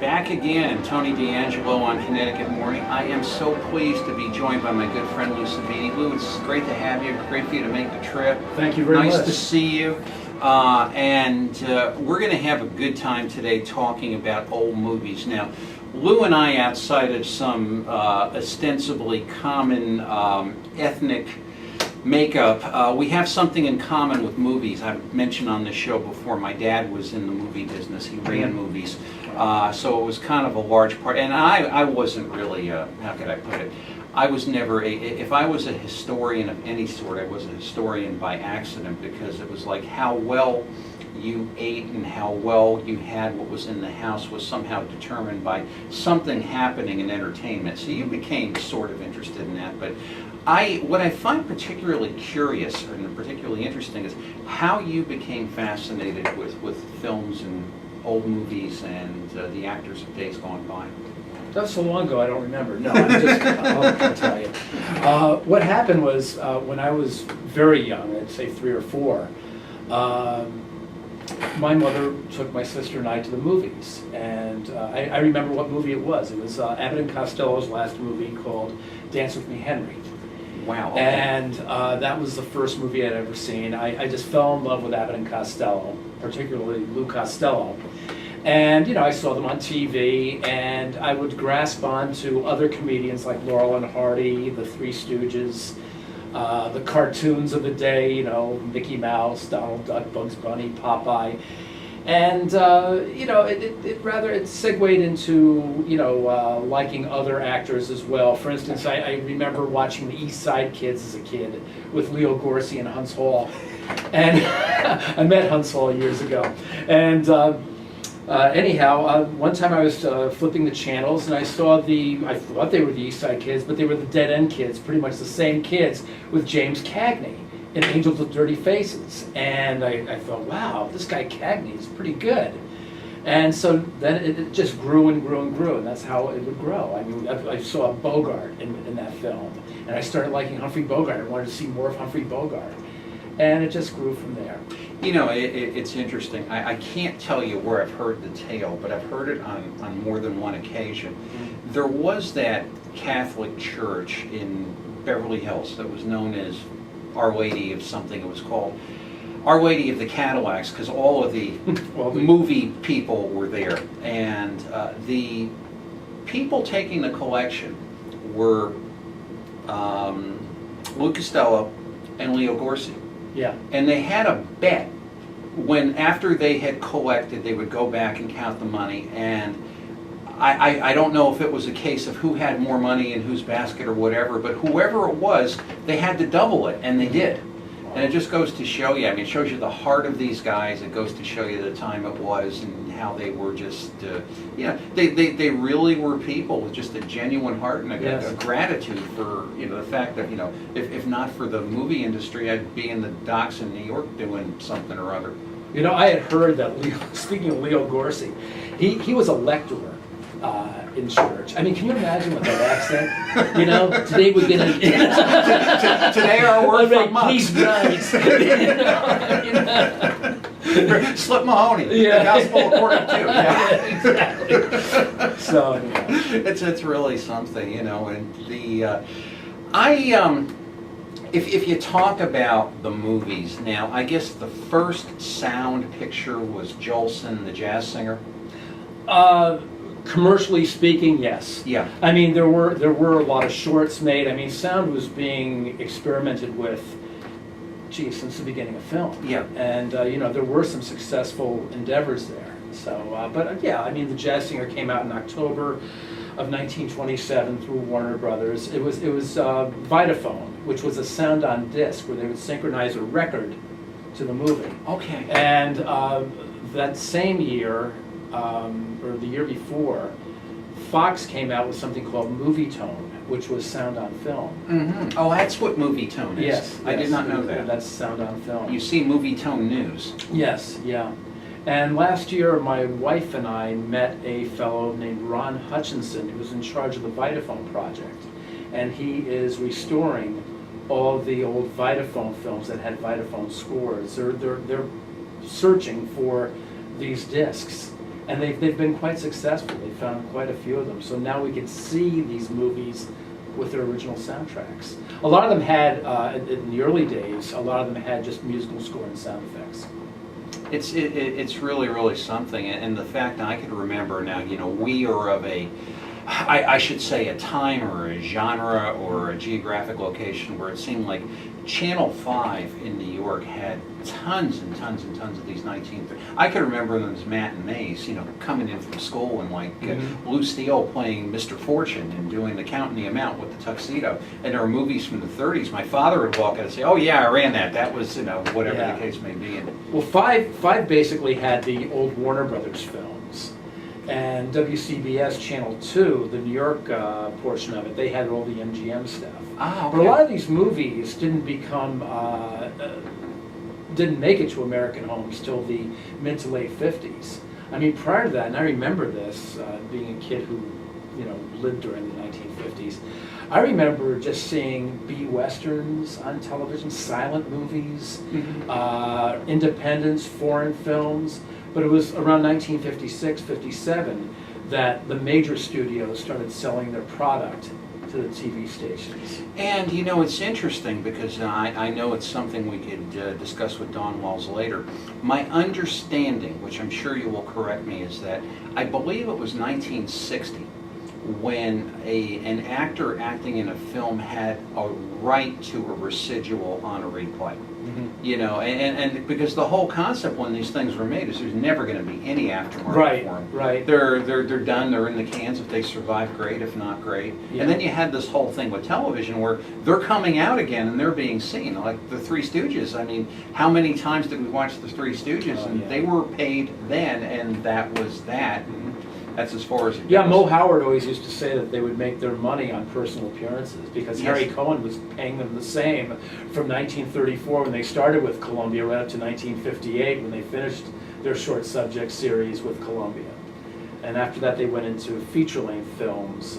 Back again, Tony DeAngelo on Connecticut Morning. I am so pleased to be joined by my good friend Lou Sabini. Lou, it's great to have you. Great for you to make the trip. Thank you very much. Nice to see you. We're going to have a good time today talking about old movies. Now, Lou and I, outside of some ostensibly common ethnic makeup, we have something in common with movies. I've mentioned on this show before, my dad was in the movie business. He ran movies. So it was kind of a large part. And I wasn't really, how could I put it? I was never if I was a historian of any sort, I was a historian by accident, because it was like how well you ate and how well you had what was in the house was somehow determined by something happening in entertainment. So you became sort of interested in that. But what I find particularly curious and particularly interesting is how you became fascinated with films and old movies and the actors of days gone by. That's so long ago I don't remember. No, I'll tell you. What happened was when I was very young, I'd say 3 or 4, my mother took my sister and I to the movies. And I remember what movie it was. It was Abbott and Costello's last movie called Dance With Me, Henry. Wow. Okay. And that was the first movie I'd ever seen. I just fell in love with Abbott and Costello, particularly Lou Costello. And, you know, I saw them on TV, and I would grasp on to other comedians like Laurel and Hardy, the Three Stooges, the cartoons of the day, you know, Mickey Mouse, Donald Duck, Bugs Bunny, Popeye. And, you know, it segued into, you know, liking other actors as well. For instance, I remember watching the East Side Kids as a kid with Leo Gorcey and Huntz Hall. And I met Huntz Hall years ago. And anyhow, one time I was flipping the channels, and I saw I thought they were the East Side Kids, but they were the Dead End Kids, pretty much the same kids, with James Cagney in Angels with Dirty Faces. And I thought, wow, this guy Cagney is pretty good. And so then it just grew and grew and grew, and that's how it would grow. I mean, I saw Bogart in that film, and I started liking Humphrey Bogart. I wanted to see more of Humphrey Bogart. And it just grew from there. You know, it's interesting. I can't tell you where I've heard the tale, but I've heard it on more than one occasion. Mm-hmm. There was that Catholic church in Beverly Hills that was known as Our Lady of something. It was called Our Lady of the Cadillacs, because all of the movie people were there. And the people taking the collection were Lou Costello and Leo Gorcey. Yeah. And they had a bet when, after they had collected, they would go back and count the money. And I don't know if it was a case of who had more money in whose basket or whatever, but whoever it was, they had to double it, and they did. And it just goes to show you, I mean, it shows you the heart of these guys. It goes to show you the time it was and how they were just, you know, they really were people with just a genuine heart and a gratitude for, you know, the fact that, you know, if not for the movie industry, I'd be in the docks in New York doing something or other. You know, I had heard that, speaking of Leo Gorcey, he was a lecturer in church. I mean, can you imagine with that accent? You know, today we're going to... Today our word for months. He's nice. You know. Slip Mahoney, yeah. The Gospel according to. Yeah. Exactly. So, anyway. It's really something, you know, and the... If you talk about the movies now, I guess the first sound picture was Jolson, the jazz singer. Commercially speaking, yes. Yeah. I mean, there were a lot of shorts made. I mean, sound was being experimented with, since the beginning of film. Yeah. And you know, there were some successful endeavors there. So, but yeah, I mean, the Jazz Singer came out in October of 1927 through Warner Brothers. It was Vitaphone, which was a sound on disc where they would synchronize a record to the movie. Okay. And that same year, or the year before, Fox came out with something called Movie Tone, which was sound on film. Mm-hmm. Oh, that's what Movie Tone is. Yes. I did not know that. That's sound on film. You see Movie Tone news. Yes, yeah. And last year, my wife and I met a fellow named Ron Hutchinson, who's in charge of the Vitaphone project. And he is restoring all the old Vitaphone films that had Vitaphone scores. They're searching for these discs. And they've been quite successful. They found quite a few of them. So now we can see these movies with their original soundtracks. A lot of them had, in the early days, a lot of them had just musical score and sound effects. It's really, really something. And the fact I can remember now, we are of I should say a time or a genre or a geographic location where it seemed like Channel 5 in New York had tons and tons and tons of these 1930s. I could remember them as matinees, coming in from school and like Blue Steel playing Mr. Fortune and doing the count and the amount with the tuxedo. And there were movies from the 30s. My father would walk out and say, "Oh yeah, I ran that. That was, whatever the case may be." Well, five basically had the old Warner Brothers films. And WCBS Channel 2, the New York portion of it, they had all the MGM stuff. Ah, okay. But a lot of these movies didn't make it to American homes till the mid to late 50s. I mean, prior to that, and I remember this, being a kid who, lived during the 1950s, I remember just seeing B-westerns on television, silent movies, independents, foreign films. But it was around 1956, 57 that the major studios started selling their product to the TV stations. And it's interesting because I know it's something we could discuss with Don Walls later. My understanding, which I'm sure you will correct me, is that I believe it was 1960 when an actor acting in a film had a right to a residual on a replay. And because the whole concept when these things were made is there's never going to be any aftermarket for them. Right. They're done. They're in the cans. If they survive, great. If not, great. Yeah. And then you had this whole thing with television where they're coming out again and they're being seen. Like the Three Stooges. I mean, how many times did we watch the Three Stooges? They were paid then, and that was that. That's as far as it goes. Mo Howard always used to say that they would make their money on personal appearances because Harry Cohen was paying them the same from 1934 when they started with Columbia right up to 1958 when they finished their short subject series with Columbia. And after that they went into feature-length films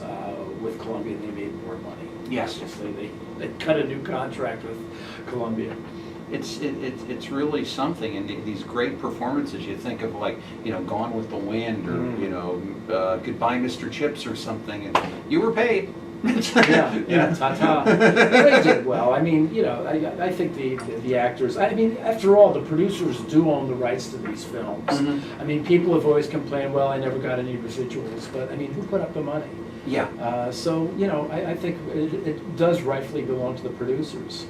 with Columbia and they made more money. Yes. Obviously they cut a new contract with Columbia. It's really something, and these great performances. You think of like Gone with the Wind, or Goodbye, Mr. Chips, or something, and you were paid. Ta-ta. They did well. I mean, I think the actors. I mean, after all, the producers do own the rights to these films. I mean, people have always complained, well, I never got any residuals, but I mean, who put up the money? Yeah. So I think it does rightfully belong to the producers.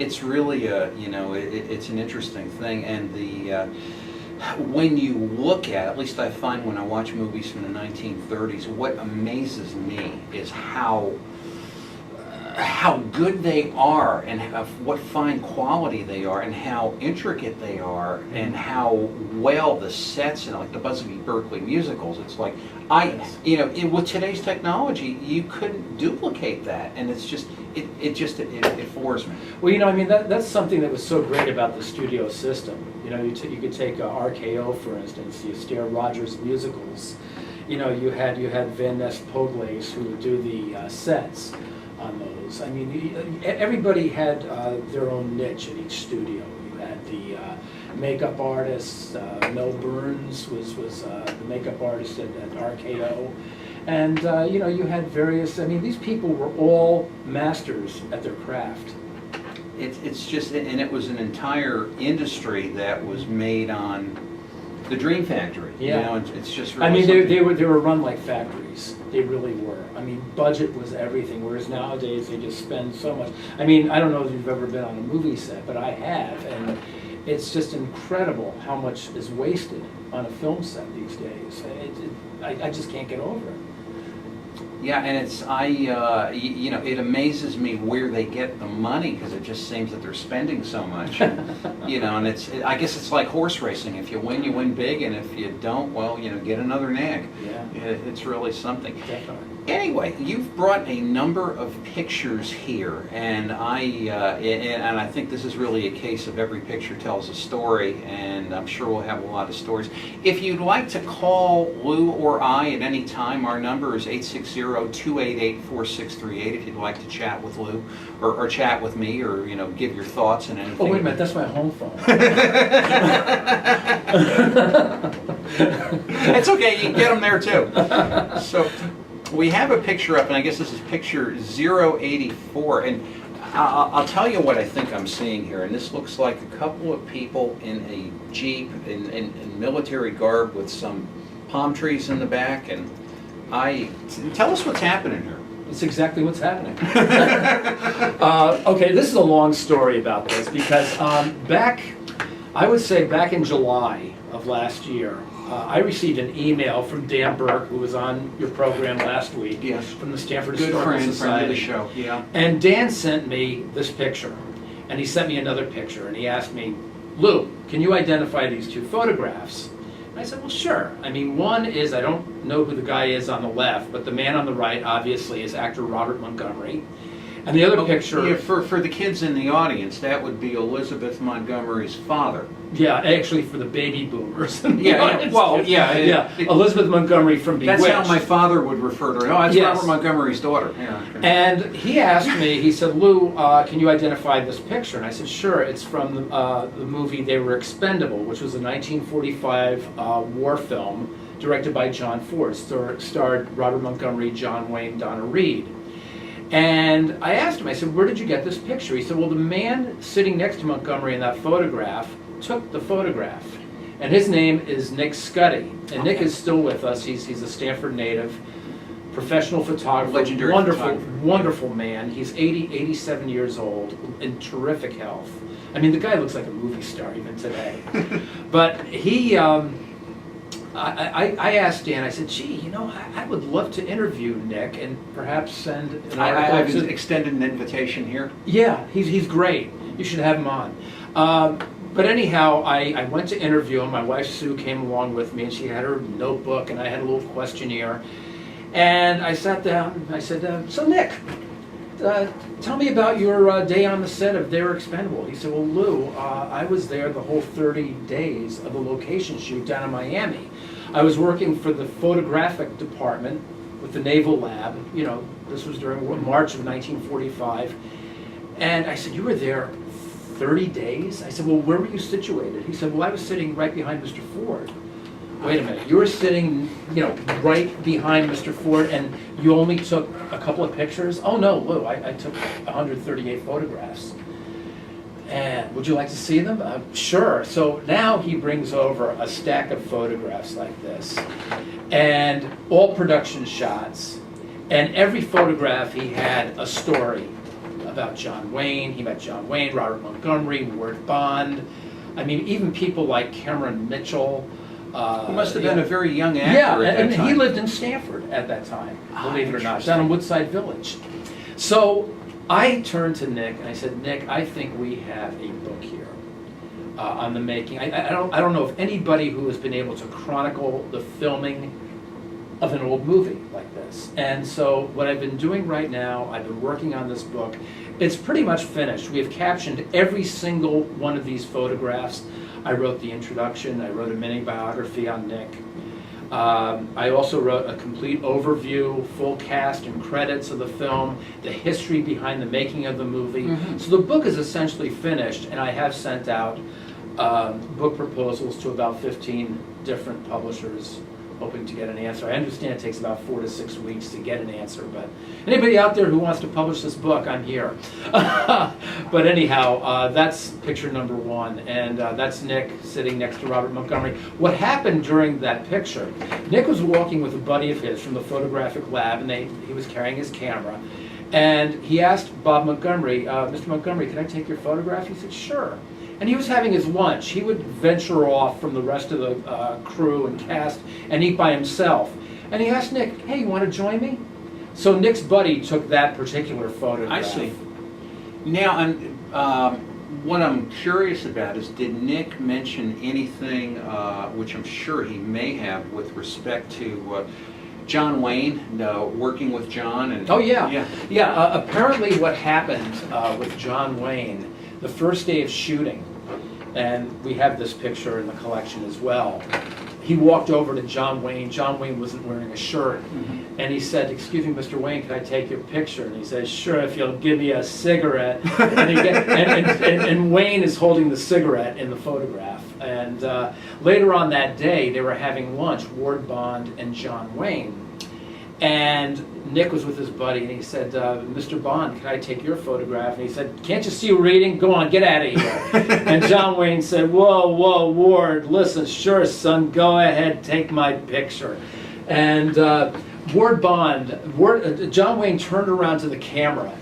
It's really it's an interesting thing, and when you look at least I find when I watch movies from the 1930s, what amazes me is how good they are, and what fine quality they are, and how intricate they are, and how well the sets and like the Busby Berkeley musicals. It's like with today's technology, you couldn't duplicate that, and it's just it floors me. Well, I mean that's something that was so great about the studio system. You could take RKO for instance, the Astaire Rogers musicals. You had Van Ness Poglace who would do the sets on those. I mean, everybody had their own niche at each studio. You had the makeup artists. Mel Burns was the makeup artist at RKO. And you had various. I mean, these people were all masters at their craft. It's just, and it was an entire industry that was made on the Dream Factory. Yeah. It's just. Really I mean, they were run like factories. They really were. I mean, budget was everything. Whereas nowadays they just spend so much. I mean, I don't know if you've ever been on a movie set, but I have, and it's just incredible how much is wasted on a film set these days. I just can't get over it. Yeah, and it amazes me where they get the money, because it just seems that they're spending so much. And I guess it's like horse racing. If you win big, and if you don't, well, get another nag. Yeah. It's really something. Definitely. Anyway, you've brought a number of pictures here, and I think this is really a case of every picture tells a story, and I'm sure we'll have a lot of stories. If you'd like to call Lou or I at any time, our number is 860-288-4638. If you'd like to chat with Lou or chat with me, or give your thoughts and anything. Oh, wait a minute, that's my home phone. It's okay, you can get them there too. So we have a picture up, and I guess this is picture 084, and I'll tell you what I think I'm seeing here, and this looks like a couple of people in a Jeep in military garb with some palm trees in the back, and tell us what's happening here. It's exactly what's happening. Okay, this is a long story about this because I would say back in July of last year, I received an email from Dan Burke, who was on your program last week. Yes. From the Stanford Good Historical Society. friend of the show. Yeah. And Dan sent me this picture, and he sent me another picture, and he asked me, Lou, can you identify these two photographs? And I said, well, sure. I mean, one is, I don't know who the guy is on the left, but the man on the right, obviously, is actor Robert Montgomery. And the other picture... Yeah, for the kids in the audience, that would be Elizabeth Montgomery's father. Yeah, actually for the baby boomers. Yeah, well, yeah. Elizabeth Montgomery from Bewitched. That's how my father would refer to her. Oh, that's Yes. Robert Montgomery's daughter. Yeah. And he asked me, he said, Lou, can you identify this picture? And I said, sure, it's from the movie They Were Expendable, which was a 1945 war film directed by John Ford, starred Robert Montgomery, John Wayne, Donna Reed. And I asked him, I said, where did you get this picture? He said, well, the man sitting next to Montgomery in that photograph took the photograph. And his name is Nick Scuddy. And Nick is still with us. He's a Stanford native, professional photographer, Legendary photographer. Wonderful man. He's 87 years old, in terrific health. I mean, the guy looks like a movie star even today. But he... I asked Dan, I said, gee, you know, I would love to interview Nick and perhaps send an article. I've extended an invitation here. Yeah, he's great. You should have him on. But anyhow, I went to interview him. My wife Sue came along with me, and she had her notebook, and I had a little questionnaire. And I sat down, and I said, so Nick, tell me about your day on the set of They Were Expendable. He said, well, Lou, I was there the whole 30 days of the location shoot down in Miami. I was working for the photographic department with the Naval Lab. You know, this was during March of 1945. And I said, you were there 30 days? I said, well, where were you situated? He said, well, I was sitting right behind Mr. Ford. Wait a minute, you were sitting, you know, right behind Mr. Ford, and you only took a couple of pictures? Oh no, Lou, I took 138 photographs. And would you like to see them? Sure. So now he brings over a stack of photographs like this, and all production shots. And every photograph he had a story about John Wayne. He met John Wayne, Robert Montgomery, Ward Bond. I mean, even people like Cameron Mitchell. He must have been a very young actor at that and time. He lived in Stanford at that time, believe it or not, Interesting. down in Woodside Village. So I turned to Nick and I said, Nick, I think we have a book here on the making. I don't know of anybody who has been able to chronicle the filming of an old movie like this. And so what I've been doing right now, I've been working on this book. It's pretty much finished. We have captioned every single one of these photographs. I wrote the introduction. I wrote a mini biography on Nick. I also wrote a complete overview, full cast and credits of the film, the history behind the making of the movie. Mm-hmm. So the book is essentially finished, and I have sent out book proposals to about 15 different publishers, hoping to get an answer. I understand it takes about 4 to 6 weeks to get an answer, but anybody out there who wants to publish this book, I'm here. But anyhow, that's picture number one, and that's Nick sitting next to Robert Montgomery. What happened during that picture, Nick was walking with a buddy of his from the photographic lab, and he was carrying his camera, and he asked Bob Montgomery, Mr. Montgomery, can I take your photograph? He said, sure. And he was having his lunch. He would venture off from the rest of the crew and cast and eat by himself. And he asked Nick, hey, you want to join me? So Nick's buddy took that particular photograph. I see. Now, what I'm curious about is, did Nick mention anything, which I'm sure he may have, with respect to John Wayne, working with John? And oh, yeah. Apparently what happened with John Wayne, the first day of shooting, and we have this picture in the collection as well, he walked over to John Wayne. John Wayne wasn't wearing a shirt. And he said, "Excuse me, Mr. Wayne, can I take your picture?" And he says, "Sure, if you'll give me a cigarette." And Wayne is holding the cigarette in the photograph. And later on that day, they were having lunch, Ward Bond and John Wayne. And Nick was with his buddy, and he said, "Mr. Bond, can I take your photograph?" And he said, "Can't you see you're reading? Go on, get out of here." And John Wayne said, "Whoa, Ward, listen, sure, son, go ahead, take my picture." And John Wayne turned around to the camera,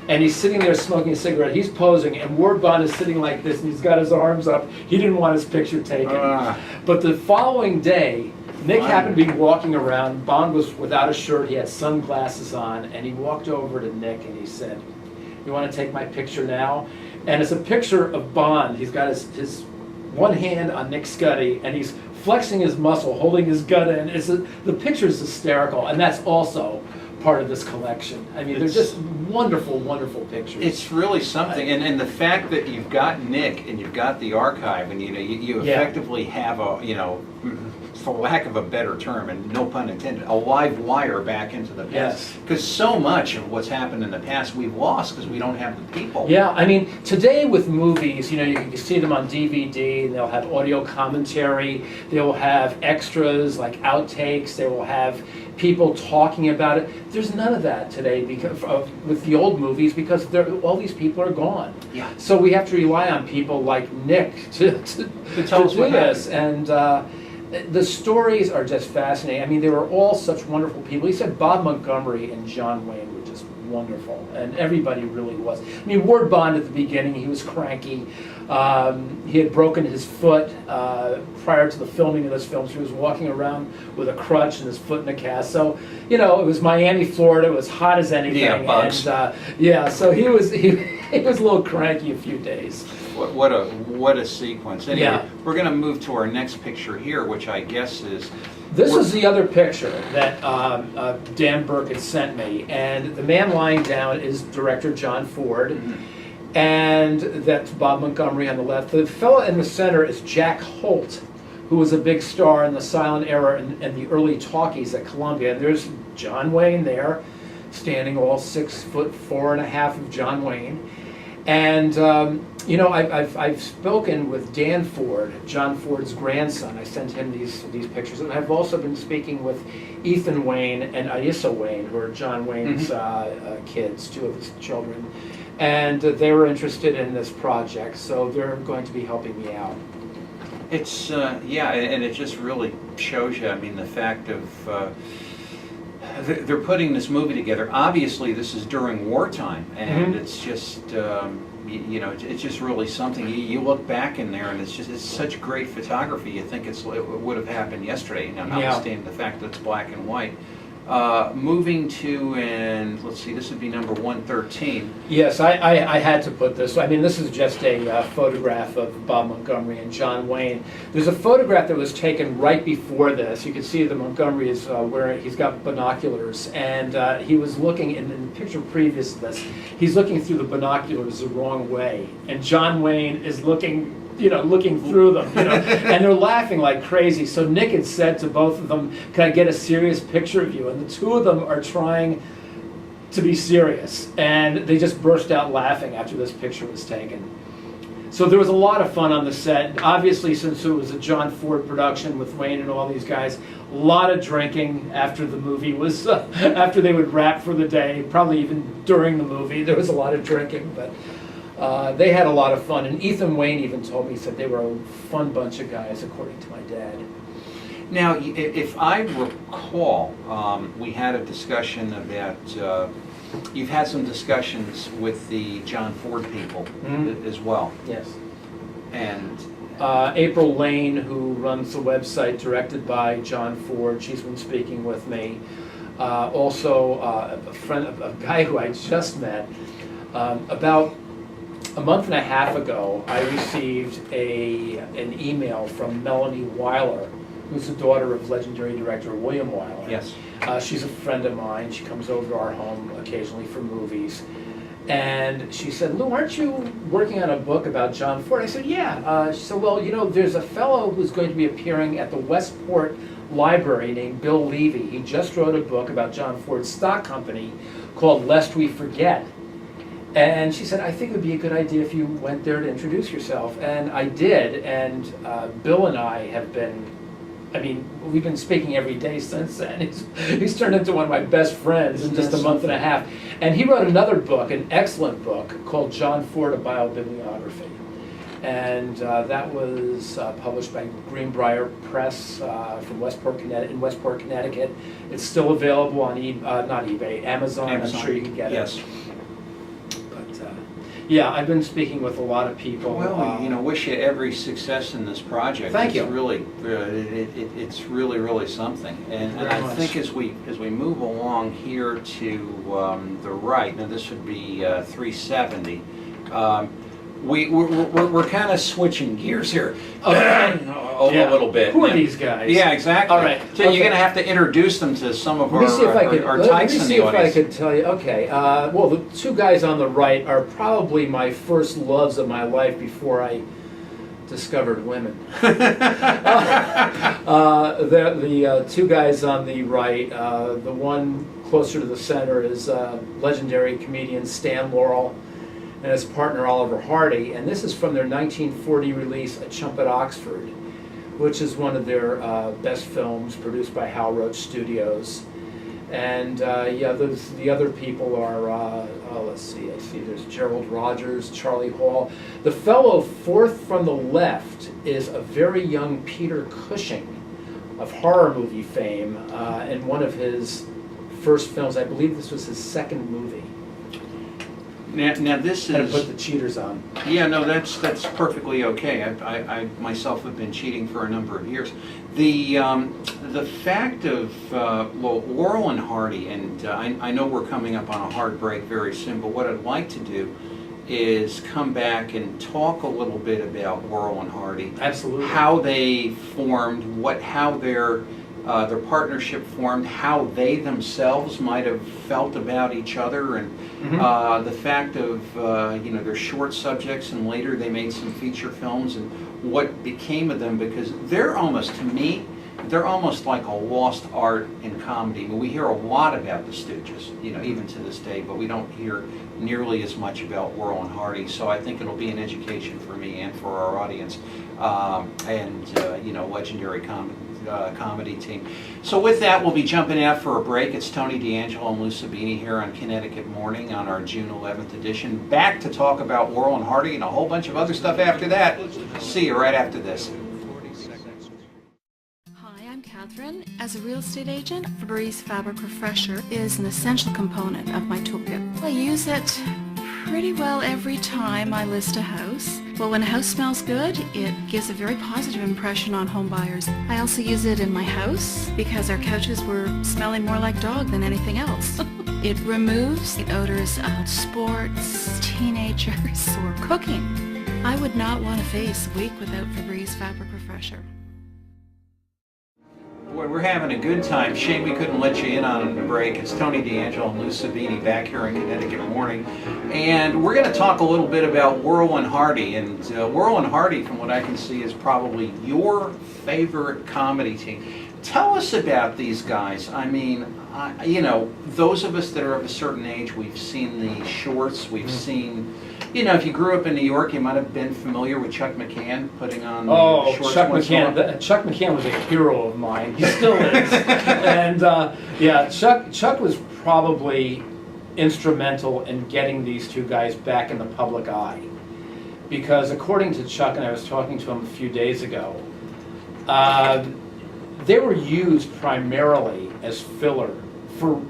and he's sitting there smoking a cigarette. He's posing, and Ward Bond is sitting like this, and he's got his arms up. He didn't want his picture taken. But the following day, Nick happened to be walking around. Bond was without a shirt. He had sunglasses on, and he walked over to Nick, and he said, "You want to take my picture now?" And it's a picture of Bond. He's got his one hand on Nick's Scuddy, and he's flexing his muscle, holding his gun in. The picture is hysterical, and that's also part of this collection. I mean, they're just wonderful, wonderful pictures. It's really something, and the fact that you've got Nick and you've got the archive, and you effectively have a, for lack of a better term, and no pun intended, a live wire back into the past. Yes. Because so much of what's happened in the past we've lost because we don't have the people. Yeah, I mean, today with movies, you can see them on DVD, and they'll have audio commentary, they will have extras like outtakes, they will have people talking about it. There's none of that today because with the old movies, because all these people are gone. Yeah. So we have to rely on people like Nick to tell us what this. happened. And the stories are just fascinating. I mean, they were all such wonderful people. He said Bob Montgomery and John Wayne were just wonderful, and everybody really was. I mean, Ward Bond at the beginning, he was cranky. He had broken his foot prior to the filming of this film, so he was walking around with a crutch and his foot in a cast. So, it was Miami, Florida. It was hot as anything. Yeah, bugs. And, so he was a little cranky a few days. What a sequence. Anyway, Yeah. we're going to move to our next picture here, which I guess is... This is the other picture that Dan Burke had sent me, and the man lying down is director John Ford, and that's Bob Montgomery on the left. The fellow in the center is Jack Holt, who was a big star in the silent era and the early talkies at Columbia. And there's John Wayne there, standing all 6'4.5" of John Wayne. And I've spoken with Dan Ford, John Ford's grandson. I sent him these pictures, and I've also been speaking with Ethan Wayne and Aissa Wayne, who are John Wayne's kids, two of his children, and they were interested in this project, so they're going to be helping me out. It's and it just really shows you. I mean, the fact of. They're putting this movie together. Obviously, this is during wartime, and it's just, it's just really something. You look back in there, and it's such great photography. You think it would have happened yesterday, notwithstanding the fact that it's black and white. Moving to, and let's see, this would be number 113. Yes, I had to put this. I mean, this is just a photograph of Bob Montgomery and John Wayne. There's a photograph that was taken right before this. You can see that Montgomery is he's got binoculars, and he was looking, in the picture previous to this, he's looking through the binoculars the wrong way, and John Wayne is looking through them, and they're laughing like crazy. So Nick had said to both of them, "Can I get a serious picture of you?" And the two of them are trying to be serious, and they just burst out laughing after this picture was taken. So there was a lot of fun on the set. Obviously, since it was a John Ford production with Wayne and all these guys, a lot of drinking after the movie was, after they would wrap for the day, probably even during the movie, there was a lot of drinking, but they had a lot of fun, and Ethan Wayne even told me, he said they were a fun bunch of guys, according to my dad. Now, if I recall, we had a discussion about, you've had some discussions with the John Ford people as well. Yes. And April Lane, who runs the website directed by John Ford, she's been speaking with me. Also, a guy who I just met, about a month and a half ago, I received an email from Melanie Weiler, who's the daughter of legendary director William Wyler. Yes. She's a friend of mine. She comes over to our home occasionally for movies. And she said, Lou, aren't you working on a book about John Ford? I said, yeah. She said, well, you know, there's a fellow who's going to be appearing at the Westport Library named Bill Levy. He just wrote a book about John Ford's stock company called Lest We Forget. And she said, I think it would be a good idea if you went there to introduce yourself. And I did, and Bill and I have been, I mean, we've been speaking every day since then. He's turned into one of my best friends in just a month and a half. And he wrote another book, an excellent book, called John Ford, a Biobibliography. And that was published by Greenbrier Press from Westport, Connecticut. It's still available on not eBay, Amazon. I'm sure you can get it. Yes. Yeah, I've been speaking with a lot of people. Well, you know, wish you every success in this project. Thank you. Really, it's really something. And I think as we move along here to the right, now this would be 370. We're kind of switching gears here a little bit. Who are these guys? Yeah, exactly. All right. So you're going to have to introduce them to some of our types in the audience. Let me see if I could tell you. Okay. Well, the two guys on the right are probably my first loves of my life before I discovered women. The two guys on the right, the one closer to the center is legendary comedian Stan Laurel and his partner Oliver Hardy, and this is from their 1940 release, A Chump at Oxford, which is one of their best films produced by Hal Roach Studios. And the other people are, let's see, I see there's Gerald Rogers, Charlie Hall. The fellow fourth from the left is a very young Peter Cushing of horror movie fame, in one of his first films. I believe this was his second movie. Now this Had to is... put the cheaters on. Yeah, no, that's perfectly okay. I myself have been cheating for a number of years. The fact of well, Laurel and Hardy, and I know we're coming up on a hard break very soon, but what I'd like to do is come back and talk a little bit about Laurel and Hardy. Absolutely. How they formed, how their partnership formed, how they themselves might have felt about each other, and the fact of their short subjects, and later they made some feature films, and what became of them, because they're almost, to me, they're almost like a lost art in comedy. I mean, we hear a lot about the Stooges, even to this day, but we don't hear nearly as much about Laurel and Hardy. So I think it'll be an education for me and for our audience, legendary comedy team. So with that, we'll be jumping out for a break. It's Tony DeAngelo and Lou Sabini here on Connecticut Morning on our June 11th edition. Back to talk about Laurel and Hardy and a whole bunch of other stuff after that. See you right after this. Hi, I'm Catherine. As a real estate agent, Febreze Fabric Refresher is an essential component of my toolkit. I use it pretty well every time I list a house. Well, when a house smells good, it gives a very positive impression on home buyers. I also use it in my house because our couches were smelling more like dog than anything else. It removes the odors of sports, teenagers, or cooking. I would not want to face a week without Febreze Fabric Refresher. Boy, we're having a good time. Shame we couldn't let you in on the break. It's Tony DeAngelo and Lou Sabini back here in Connecticut Morning. And we're going to talk a little bit about Laurel and Hardy. And Laurel and Hardy, from what I can see, is probably your favorite comedy team. Tell us about these guys. I mean, those of us that are of a certain age, we've seen the shorts, we've seen... if you grew up in New York, you might have been familiar with Chuck McCann putting on the shorts. Chuck McCann. Chuck McCann was a hero of mine. He still is. And Chuck was probably instrumental in getting these two guys back in the public eye. Because according to Chuck, and I was talking to him a few days ago, they were used primarily as filler for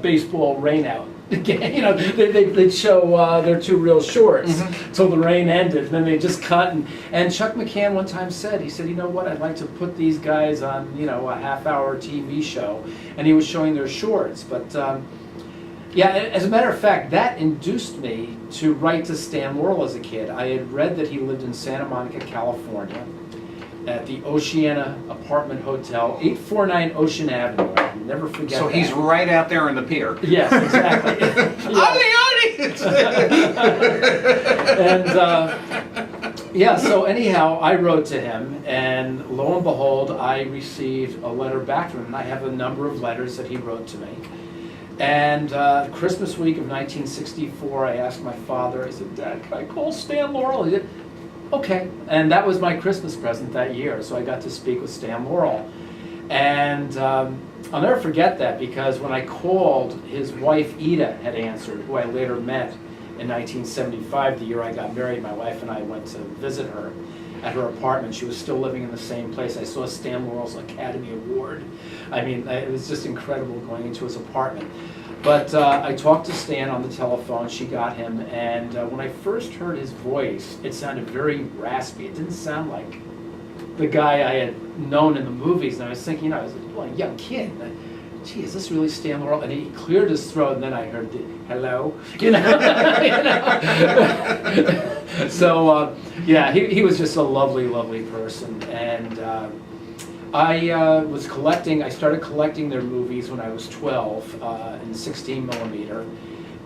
baseball rainout. They'd show their two real shorts till the rain ended, and then they just cut. And Chuck McCann one time said, you know what, I'd like to put these guys on, a half-hour TV show. And he was showing their shorts. But, as a matter of fact, that induced me to write to Stan Laurel as a kid. I had read that he lived in Santa Monica, California, at the Oceana Apartment Hotel, 849 Ocean Avenue. I'll never forget So that. he's right out there in the pier. Yes, exactly. I'm the audience! And so anyhow, I wrote to him, and lo and behold, I received a letter back from him. And I have a number of letters that he wrote to me. And Christmas week of 1964, I asked my father, I said, Dad, can I call Stan Laurel? He said, okay. And that was my Christmas present that year. So I got to speak with Stan Laurel. And I'll never forget that, because when I called, his wife Ida had answered, who I later met in 1975, the year I got married. My wife and I went to visit her at her apartment. She was still living in the same place. I saw Stan Laurel's Academy Award. I mean, it was just incredible going into his apartment. But I talked to Stan on the telephone. She got him, and when I first heard his voice, it sounded very raspy. It didn't sound like the guy I had known in the movies. And I was thinking, I was a young kid. Gee, is this really Stan Laurel? And he cleared his throat, and then I heard the hello, So yeah, he was just a lovely, lovely person. And I started collecting their movies when I was 12 in 16 millimeter.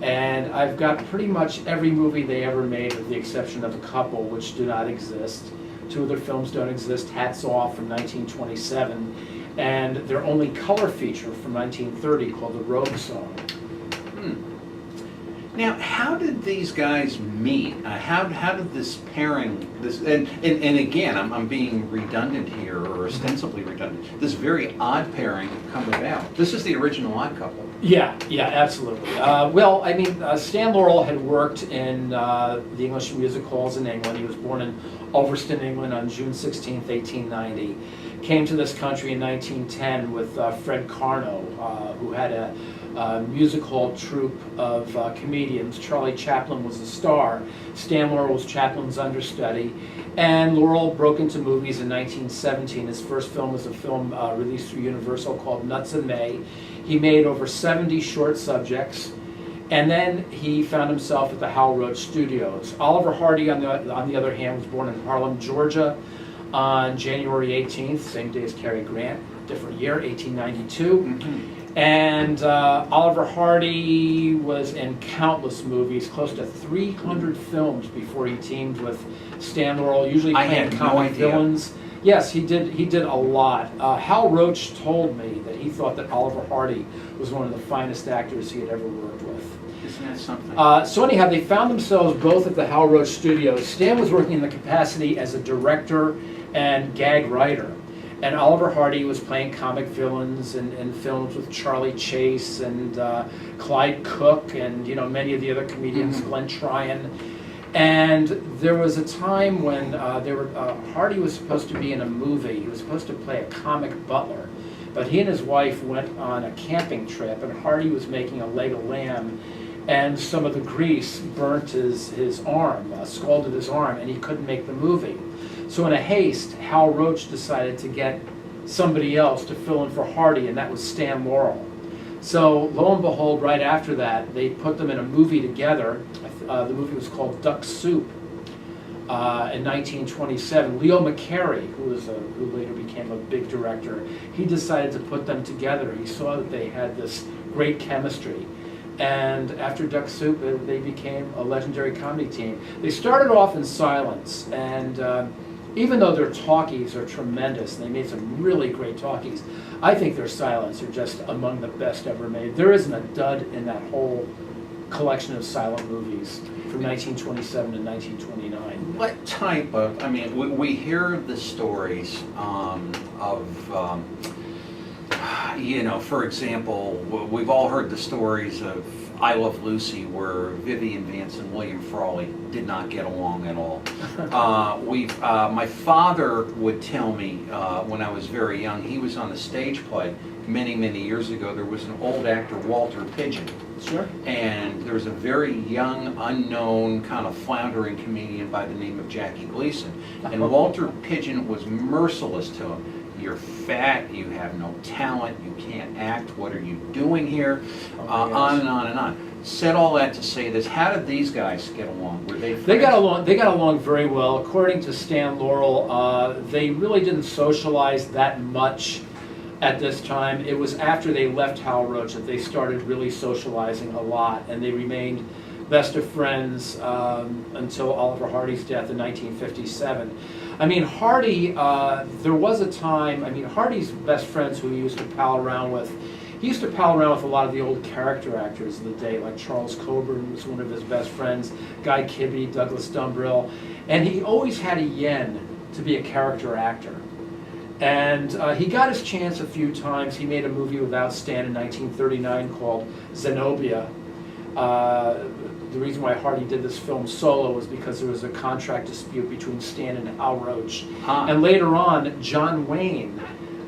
And I've got pretty much every movie they ever made, with the exception of a couple which do not exist. Two of their films don't exist, Hats Off from 1927. And their only color feature from 1930 called The Rogue Song. Now, how did these guys meet? How did this pairing, and again, I'm being redundant here, or ostensibly redundant, this very odd pairing come about? This is the original Odd Couple. Yeah, absolutely. Well, I mean, Stan Laurel had worked in the English music halls in England. He was born in Ulverston, England on June 16th, 1890. Came to this country in 1910 with Fred Carno, who had a music hall troupe of comedians. Charlie Chaplin was the star. Stan Laurel was Chaplin's understudy. And Laurel broke into movies in 1917. His first film was a film released through Universal called Nuts in May. He made over 70 short subjects. And then he found himself at the Hal Roach Studios. Oliver Hardy, on the other hand, was born in Harlem, Georgia on January 18th, same day as Cary Grant, different year, 1892. Mm-hmm. And Oliver Hardy was in countless movies, close to 300 films before he teamed with Stan Laurel, usually playing comic villains. Yes, he did a lot. Hal Roach told me that he thought that Oliver Hardy was one of the finest actors he had ever worked with. Isn't that something? So anyhow, they found themselves both at the Hal Roach Studios. Stan was working in the capacity as a director and gag writer. And Oliver Hardy was playing comic villains in films with Charlie Chase and Clyde Cook and many of the other comedians, Glenn Tryon. And there was a time when Hardy was supposed to be in a movie. He was supposed to play a comic butler. But he and his wife went on a camping trip, and Hardy was making a leg of lamb, and some of the grease burnt his arm, scalded his arm, and he couldn't make the movie. So in a haste, Hal Roach decided to get somebody else to fill in for Hardy, and that was Stan Laurel. So lo and behold, right after that, they put them in a movie together. The movie was called Duck Soup in 1927. Leo McCarey, who later became a big director, he decided to put them together. He saw that they had this great chemistry. And after Duck Soup, they became a legendary comedy team. They started off in silence, and even though their talkies are tremendous, and they made some really great talkies, I think their silence are just among the best ever made. There isn't a dud in that whole collection of silent movies from 1927 to 1929. What type of, we hear the stories for example, we've all heard the stories of I Love Lucy, where Vivian Vance and William Frawley did not get along at all. My father would tell me when I was very young, he was on a stage play many, many years ago. There was an old actor, Walter Pidgeon. Sure. And there was a very young, unknown, kind of floundering comedian by the name of Jackie Gleason. And Walter Pidgeon was merciless to him. You're fat, you have no talent, you can't act, what are you doing here? On and on and on. said all that to say this. How did these guys get along? Were they friends? They got along. They got along very well. According to Stan Laurel, they really didn't socialize that much at this time. It was after they left Hal Roach that they started really socializing a lot, and they remained best of friends until Oliver Hardy's death in 1957. I mean, Hardy, there was a time, I mean, Hardy's best friends who he used to pal around with, he used to pal around with a lot of the old character actors of the day, like Charles Coburn was one of his best friends, Guy Kibbe, Douglas Dumbrill, and he always had a yen to be a character actor. And he got his chance a few times. He made a movie without Stan in 1939 called Zenobia. The reason why Hardy did this film solo was because there was a contract dispute between Stan and Hal Roach. And later on, John Wayne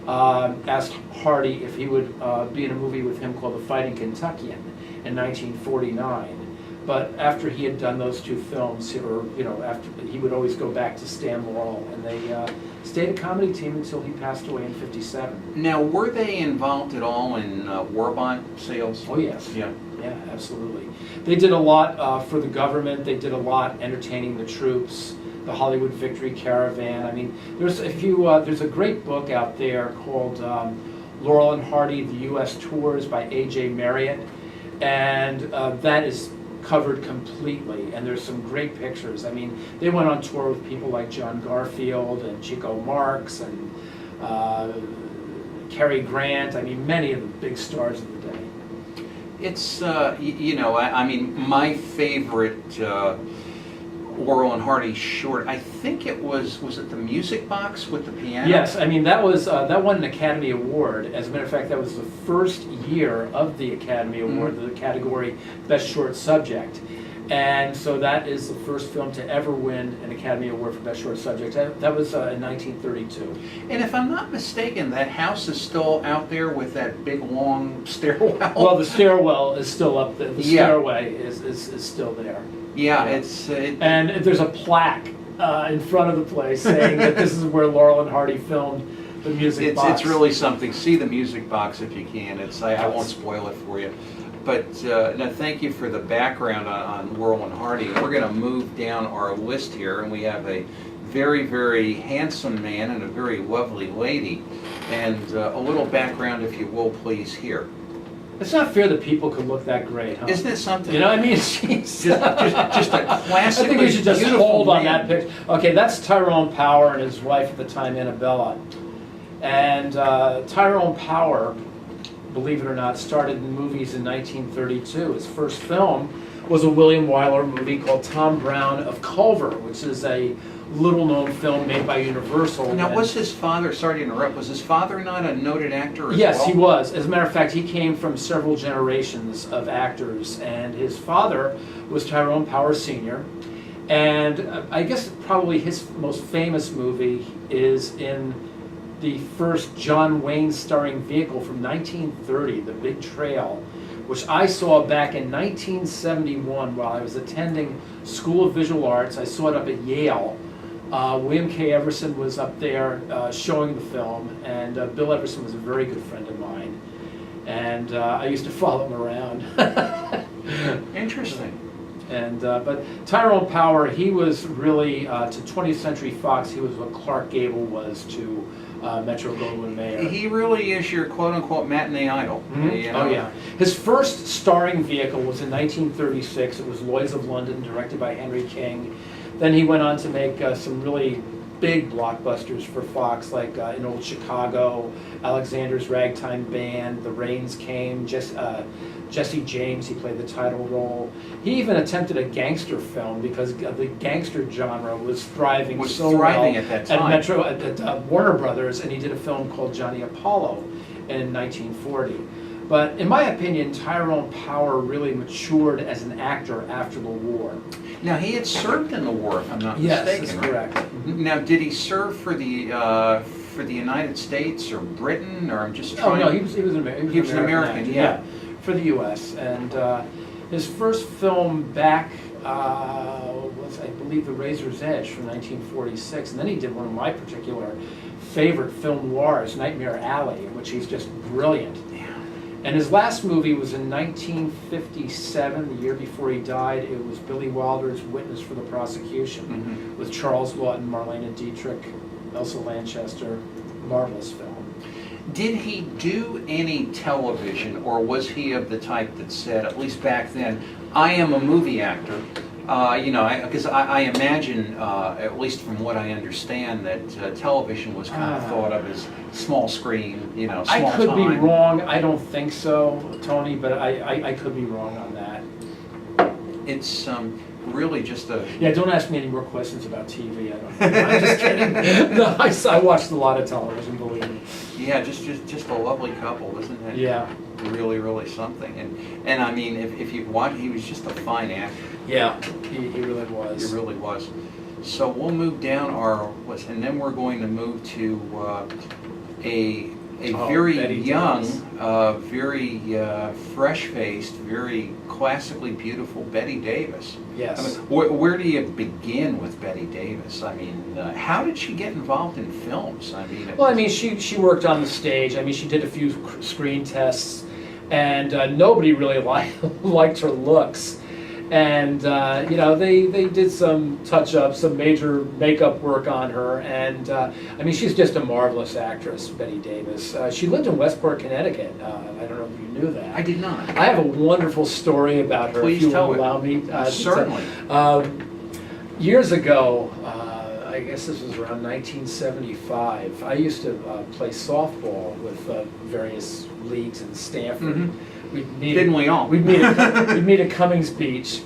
asked Hardy if he would be in a movie with him called The Fighting Kentuckian in 1949. But after he had done those two films, or after, he would always go back to Stan Laurel, and they stayed a comedy team until he passed away in '57. Now, were they involved at all in war bond sales? Oh yes. Yeah. Yeah, absolutely. They did a lot for the government. They did a lot entertaining the troops. The Hollywood Victory Caravan. I mean, there's a great book out there called Laurel and Hardy: The U.S. Tours by A.J. Marriott, and that is covered completely, and there's some great pictures. I mean, they went on tour with people like John Garfield and Chico Marx and Cary Grant. I mean, many of the big stars of the day. It's, I mean, my favorite Laurel and Hardy short, I think it was it The Music Box with the piano? Yes, I mean, that won an Academy Award. As a matter of fact, that was the first year of the Academy Award, the category Best Short Subject. And so that is the first film to ever win an Academy Award for Best Short Subject. That was in 1932. And if I'm not mistaken, that house is still out there with that big long stairwell? Well, the stairwell is still up there. The stairway is still there. Yeah, and there's a plaque in front of the place saying that this is where Laurel and Hardy filmed The Music Box. It's really something. See The Music Box if you can. I won't spoil it for you. But now, thank you for the background on Laurel and Hardy. We're going to move down our list here, and we have a very, very handsome man and a very lovely lady. And a little background, if you will, please, here. It's not fair that people could look that great, huh? Isn't it something? You know what I mean? just a classic. I think we should just hold on man. that picture. Okay, that's Tyrone Power and his wife at the time, Annabella. And Tyrone Power, believe it or not, started in movies in 1932. His first film was a William Wyler movie called Tom Brown of Culver, which is a little-known film made by Universal. Now, was his father, sorry to interrupt, was his father not a noted actor as well? Yes, he was. As a matter of fact, he came from several generations of actors, and his father was Tyrone Power Sr., and I guess probably his most famous movie is in the first John Wayne starring vehicle from 1930, The Big Trail, which I saw back in 1971 while I was attending School of Visual Arts. I saw it up at Yale. William K. Everson was up there showing the film, and Bill Everson was a very good friend of mine. And I used to follow him around. Interesting. And but Tyrone Power, he was really, to 20th Century Fox, he was what Clark Gable was to Metro-Goldwyn-Mayer. He really is your quote-unquote matinee idol. Mm-hmm. You know? Oh yeah. His first starring vehicle was in 1936. It was Lloyds of London, directed by Henry King. Then he went on to make some really big blockbusters for Fox, like In Old Chicago, Alexander's Ragtime Band, The Rains Came, Jesse James, he played the title role. He even attempted a gangster film because the gangster genre was thriving at that time. At Warner Brothers, and he did a film called Johnny Apollo in 1940. But in my opinion, Tyrone Power really matured as an actor after the war. Now, he had served in the war, if I'm not Yes, mistaken. that's right? correct. Now, did he serve for the United States or Britain, or I'm just trying? Oh no, he was an American. He was an American, actor, yeah. for the U.S. And his first film back was, I believe, The Razor's Edge from 1946, and then he did one of my particular favorite film noirs, Nightmare Alley, in which he's just brilliant. Yeah. And his last movie was in 1957, the year before he died. It was Billy Wilder's Witness for the Prosecution, with Charles Lawton, Marlena Dietrich, Elsa Lanchester. Marvelous film. Did he do any television, or was he of the type that said, at least back then, I am a movie actor? Because I imagine, at least from what I understand, that television was kind of thought of as small screen, small time. I could be wrong. I don't think so, Tony, but I could be wrong on that. It's really just a... Yeah, don't ask me any more questions about TV. I'm just kidding. No, I watched a lot of television, believe me. Yeah, just a lovely couple, isn't it? Yeah. Really, really something. And I mean, if you've watched, he was just a fine actor. Yeah, he really was. He really was. So we'll move down and then we're going to move to a very Betty young, Davis. very fresh-faced, very classically beautiful Betty Davis. Yes. I mean, where do you begin with Betty Davis? I mean, how did she get involved in films? I mean, Well, I mean, she worked on the stage. I mean, she did a few screen tests, and nobody really liked her looks. And they did some touch-ups, some major makeup work on her, and I mean, she's just a marvelous actress, Betty Davis. She lived in Westport, Connecticut. I don't know if you knew that. I did not. I have a wonderful story about her. Please if you tell will it. allow me. Certainly. Years ago, I guess this was around 1975. I used to play softball with various leagues in Stanford. Didn't we all? We'd meet at Cummings Beach,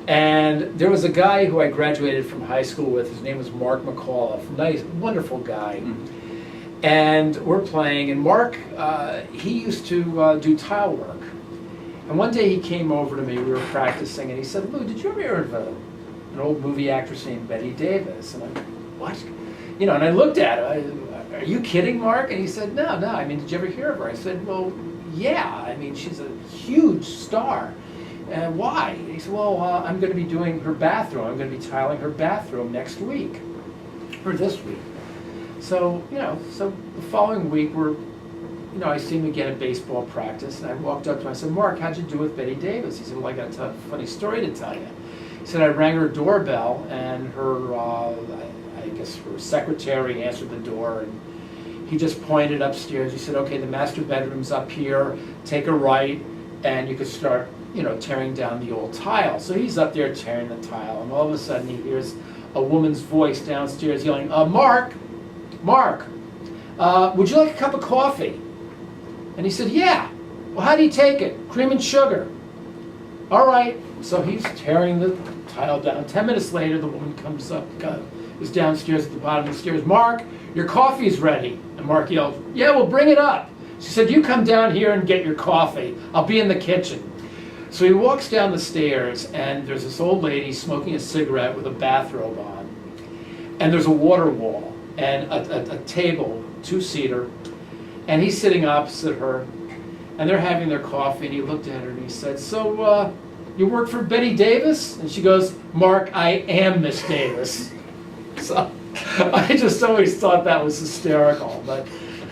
and there was a guy who I graduated from high school with. His name was Mark McAuliffe. Nice, wonderful guy. And we're playing, and Mark, he used to do tile work. And one day he came over to me, we were practicing, and he said, "Lou, did you ever hear of an old movie actress named Betty Davis?" And I'm like, "What?" And I looked at him, "Are you kidding, Mark?" And he said, No, I mean, did you ever hear of her? I said, "Well, yeah, I mean, she's a huge star. And why?" And he said, "Well, I'm going to be doing her bathroom. I'm going to be tiling her bathroom next week, or this week." So, so the following week, I see him again at baseball practice, and I walked up to him, I said, "Mark, how'd you do with Betty Davis?" He said, "Well, I got a funny story to tell you." He said, "I rang her doorbell, and her, I guess her secretary answered the door, and he just pointed upstairs. He said, 'Okay, the master bedroom's up here, take a right, and you could start, tearing down the old tile.'" So he's up there tearing the tile, and all of a sudden he hears a woman's voice downstairs yelling, Mark, would you like a cup of coffee?" And he said, "Yeah." "Well, how do you take it?" "Cream and sugar." "All right." So he's tearing the tile down. 10 minutes later, the woman comes up, is downstairs at the bottom of the stairs. "Mark, your coffee's ready." And Mark yelled, "Yeah, well, bring it up." She said, "You come down here and get your coffee. I'll be in the kitchen." So he walks down the stairs, and there's this old lady smoking a cigarette with a bathrobe on. And there's a water wall and a table, two-seater, and he's sitting opposite her, and they're having their coffee, and he looked at her and he said, "So, you work for Betty Davis?" And she goes, "Mark, I am Miss Davis." So I just always thought that was hysterical, but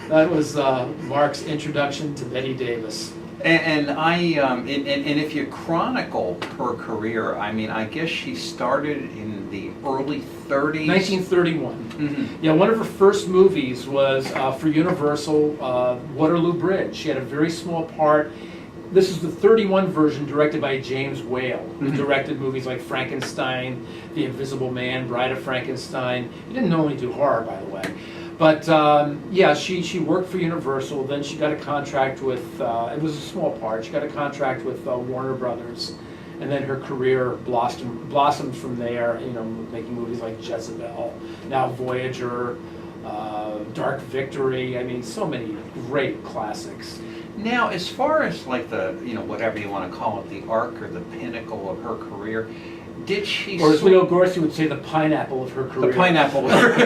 that was Mark's introduction to Betty Davis. And if you chronicle her career, I mean, I guess she started in the early 30s. 1931. Yeah, one of her first movies was for Universal, Waterloo Bridge. She had a very small part. This is the 31 version directed by James Whale, who directed movies like Frankenstein, The Invisible Man, Bride of Frankenstein. He didn't only do horror, by the way. But yeah, she worked for Universal. Then she got a contract with, it was a small part, she got a contract with Warner Brothers. And then her career blossomed from there, making movies like Jezebel, now Voyager, Dark Victory. I mean, so many great classics. Now, as far as like the, whatever you want to call it, the arc or the pinnacle of her career, did she... Or as Leo Gorski would say, the pineapple of her career. The pineapple of her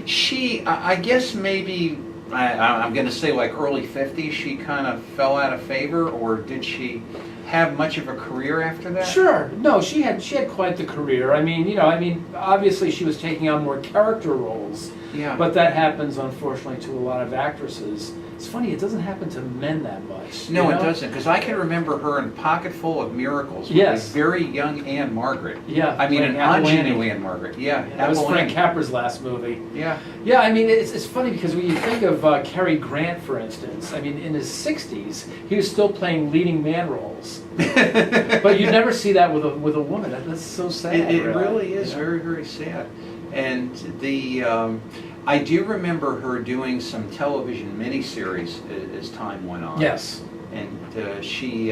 she, I guess maybe, I'm going to say like early 50s, she kind of fell out of favor, or did she have much of a career after that? Sure. No, she had quite the career. I mean, obviously she was taking on more character roles. Yeah. But that happens, unfortunately, to a lot of actresses. It's funny, it doesn't happen to men that much. No, you it know? doesn't, because I can remember her in Pocketful of Miracles with Yes. a very young Anne Margaret. Yeah, I mean, an playing Apple ingenue Annie. Anne Margaret. Yeah, That was Apple Frank Annie. Capra's last movie. Yeah. Yeah, I mean, it's funny because when you think of Cary Grant, for instance, I mean, in his 60s, he was still playing leading man roles. But you never see that with a woman. That's so sad. It really is you know? very, very sad. And I do remember her doing some television miniseries as time went on. Yes. And she,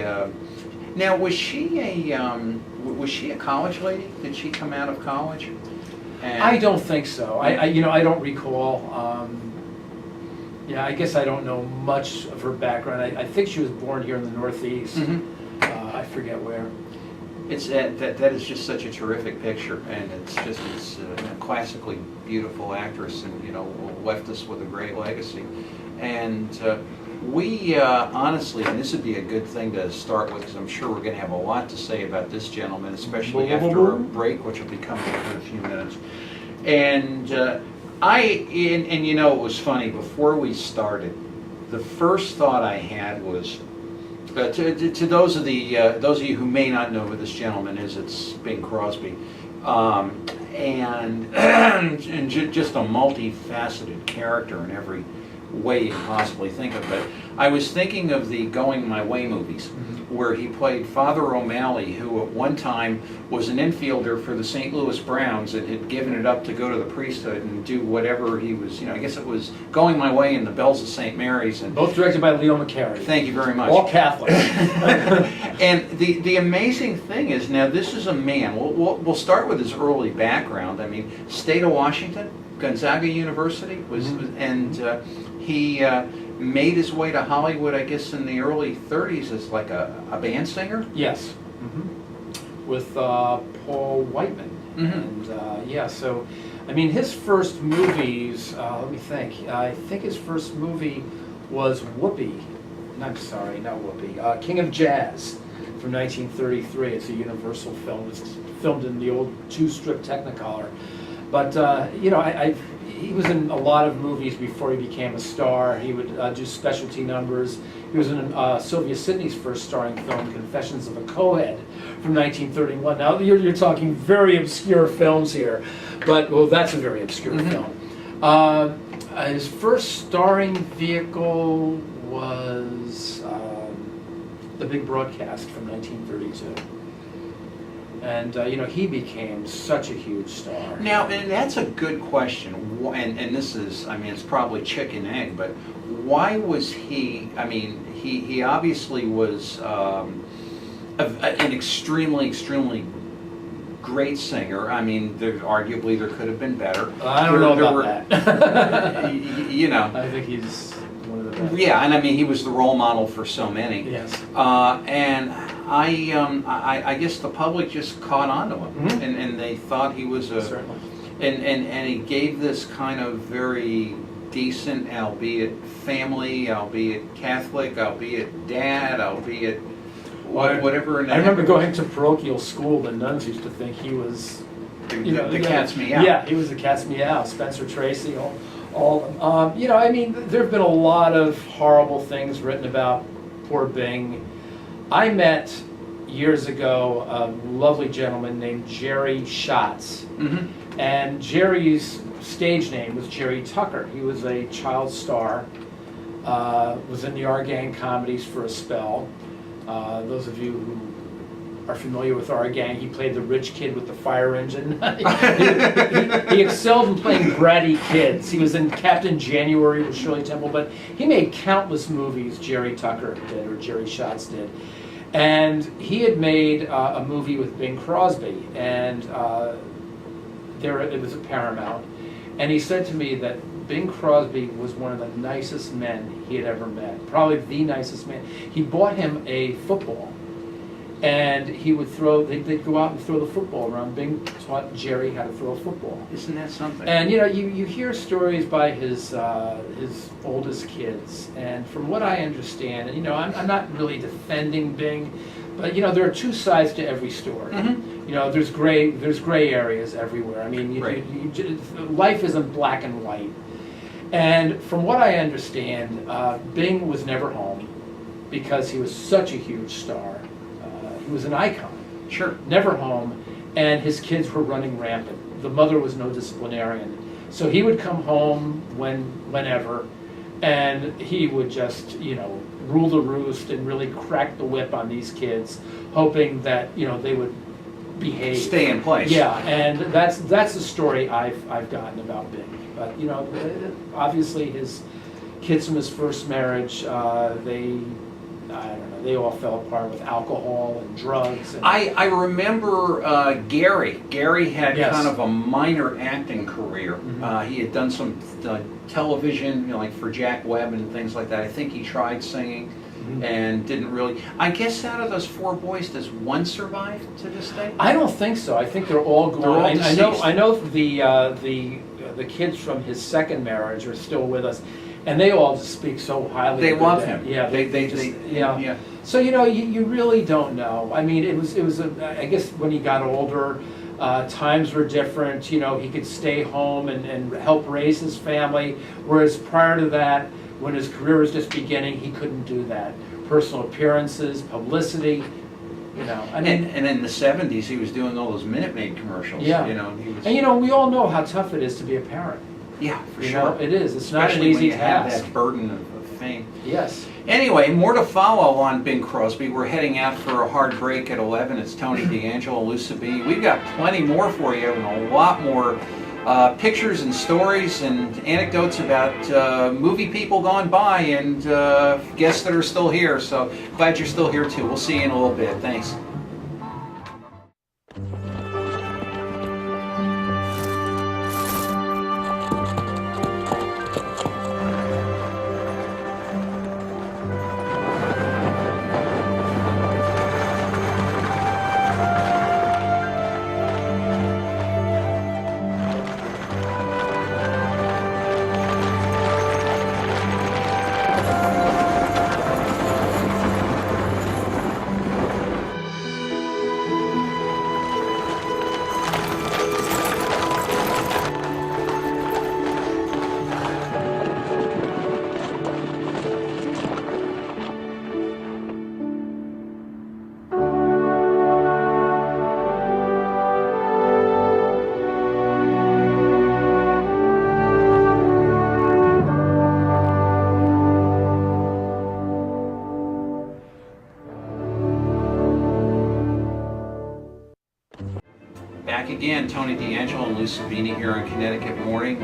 now was she a college lady? Did she come out of college? And I don't think so. I don't recall. Yeah, I guess I don't know much of her background. I think she was born here in the Northeast. Mhm. I forget where. It's that is just such a terrific picture, and it's a classically beautiful actress, and left us with a great legacy. And we honestly, and this would be a good thing to start with, because I'm sure we're going to have a lot to say about this gentleman, especially after a break, which will be coming in a few minutes. And it was funny, before we started, the first thought I had was, to those of you who may not know who this gentleman is, it's Bing Crosby, and just a multifaceted character in every way you can possibly think of it. I was thinking of the Going My Way movies, where he played Father O'Malley, who at one time was an infielder for the St. Louis Browns and had given it up to go to the priesthood and do whatever he was, I guess it was Going My Way and the Bells of St. Mary's. And Both directed by Leo McCarey. thank you very much. All Catholic. And the amazing thing is, now this is a man, we'll start with his early background. I mean, State of Washington, Gonzaga University, and he made his way to Hollywood, I guess, in the early 30s as like a band singer. Yes. With Paul Whiteman. And so, I mean, his first movies, let me think. I think his first movie was Whoopi. I'm sorry, not Whoopi. King of Jazz from 1933. It's a Universal film. It's filmed in the old two-strip Technicolor. But, he was in a lot of movies before he became a star. He would do specialty numbers. He was in Sylvia Sidney's first starring film, Confessions of a Co-Ed, from 1931. Now, you're talking very obscure films here, but, well, that's a very obscure film. His first starring vehicle was The Big Broadcast from 1932. And, he became such a huge star. Now, and that's a good question, and this is, it's probably chicken egg, but why was he, he obviously was an extremely, extremely great singer. Arguably there could have been better. I don't know about that. I think he's one of the best. Yeah, and he was the role model for so many. Yes. And I guess the public just caught on to him, and they thought he was Certainly. And he gave this kind of very decent, albeit family, albeit Catholic, albeit dad, albeit whatever. I remember going to parochial school. The nuns used to think he was, the cat's meow. Yeah, he was the cat's meow. Spencer Tracy, all of them. There have been a lot of horrible things written about poor Bing. I met years ago a lovely gentleman named Jerry Schatz, and Jerry's stage name was Jerry Tucker. He was a child star, was in the Our Gang comedies for a spell. Those of you who are familiar with Our Gang, he played the rich kid with the fire engine. he excelled in playing bratty kids. He was in Captain January with Shirley Temple, but he made countless movies, Jerry Tucker did, or Jerry Schatz did. And he had made a movie with Bing Crosby, and it was at Paramount. And he said to me that Bing Crosby was one of the nicest men he had ever met, probably the nicest man. He bought him a football, and he would they'd go out and throw the football around. Bing taught Jerry how to throw a football. Isn't that something? And you hear stories by his oldest kids, and from what I understand, and I'm not really defending Bing, but there are two sides to every story. You know, there's gray areas everywhere. I mean, life isn't black and white. And from what I understand, Bing was never home because he was such a huge star. He was an icon. Sure. Never home, and his kids were running rampant. The mother was no disciplinarian. So he would come home whenever, and he would just, you know, rule the roost and really crack the whip on these kids, hoping that, you know, they would behave. Stay in place. Yeah, and that's the story I've gotten about Bing. But, you know, obviously his kids from his first marriage, I don't know, they all fell apart with alcohol and drugs. And I remember Gary. Gary had Yes. kind of a minor acting career. Mhm. He had done some television, you know, like for Jack Webb and things like that. I think he tried singing and didn't really. I guess out of those 4 boys, does one survive to this day? I don't think so. I think they're all gone. They're all I deceased. know the kids from his second marriage are still with us, and they all just speak so highly. They of love him. him. Yeah, Yeah. yeah. So you know, you really don't know. I mean, it was I guess when he got older, times were different. You know, he could stay home and help raise his family, whereas prior to that, when his career was just beginning, he couldn't do that. Personal appearances, publicity. You know, I mean, And in the 70s, he was doing all those Minute Maid commercials. Yeah. You know, he was, and you know, we all know how tough it is to be a parent. yeah, for You sure. know, it is. It's not an Especially when easy you have task. that burden of fame. Yes. Anyway, more to follow on Bing Crosby. We're heading out for a hard break at 11. It's Tony DeAngelo, Lou Sabini. We've got plenty more for you and a lot more pictures and stories and anecdotes about movie people gone by and guests that are still here. So glad you're still here too. We'll see you in a little bit. Thanks. Back again, Tony DeAngelo and Lou Sabini here on Connecticut Morning.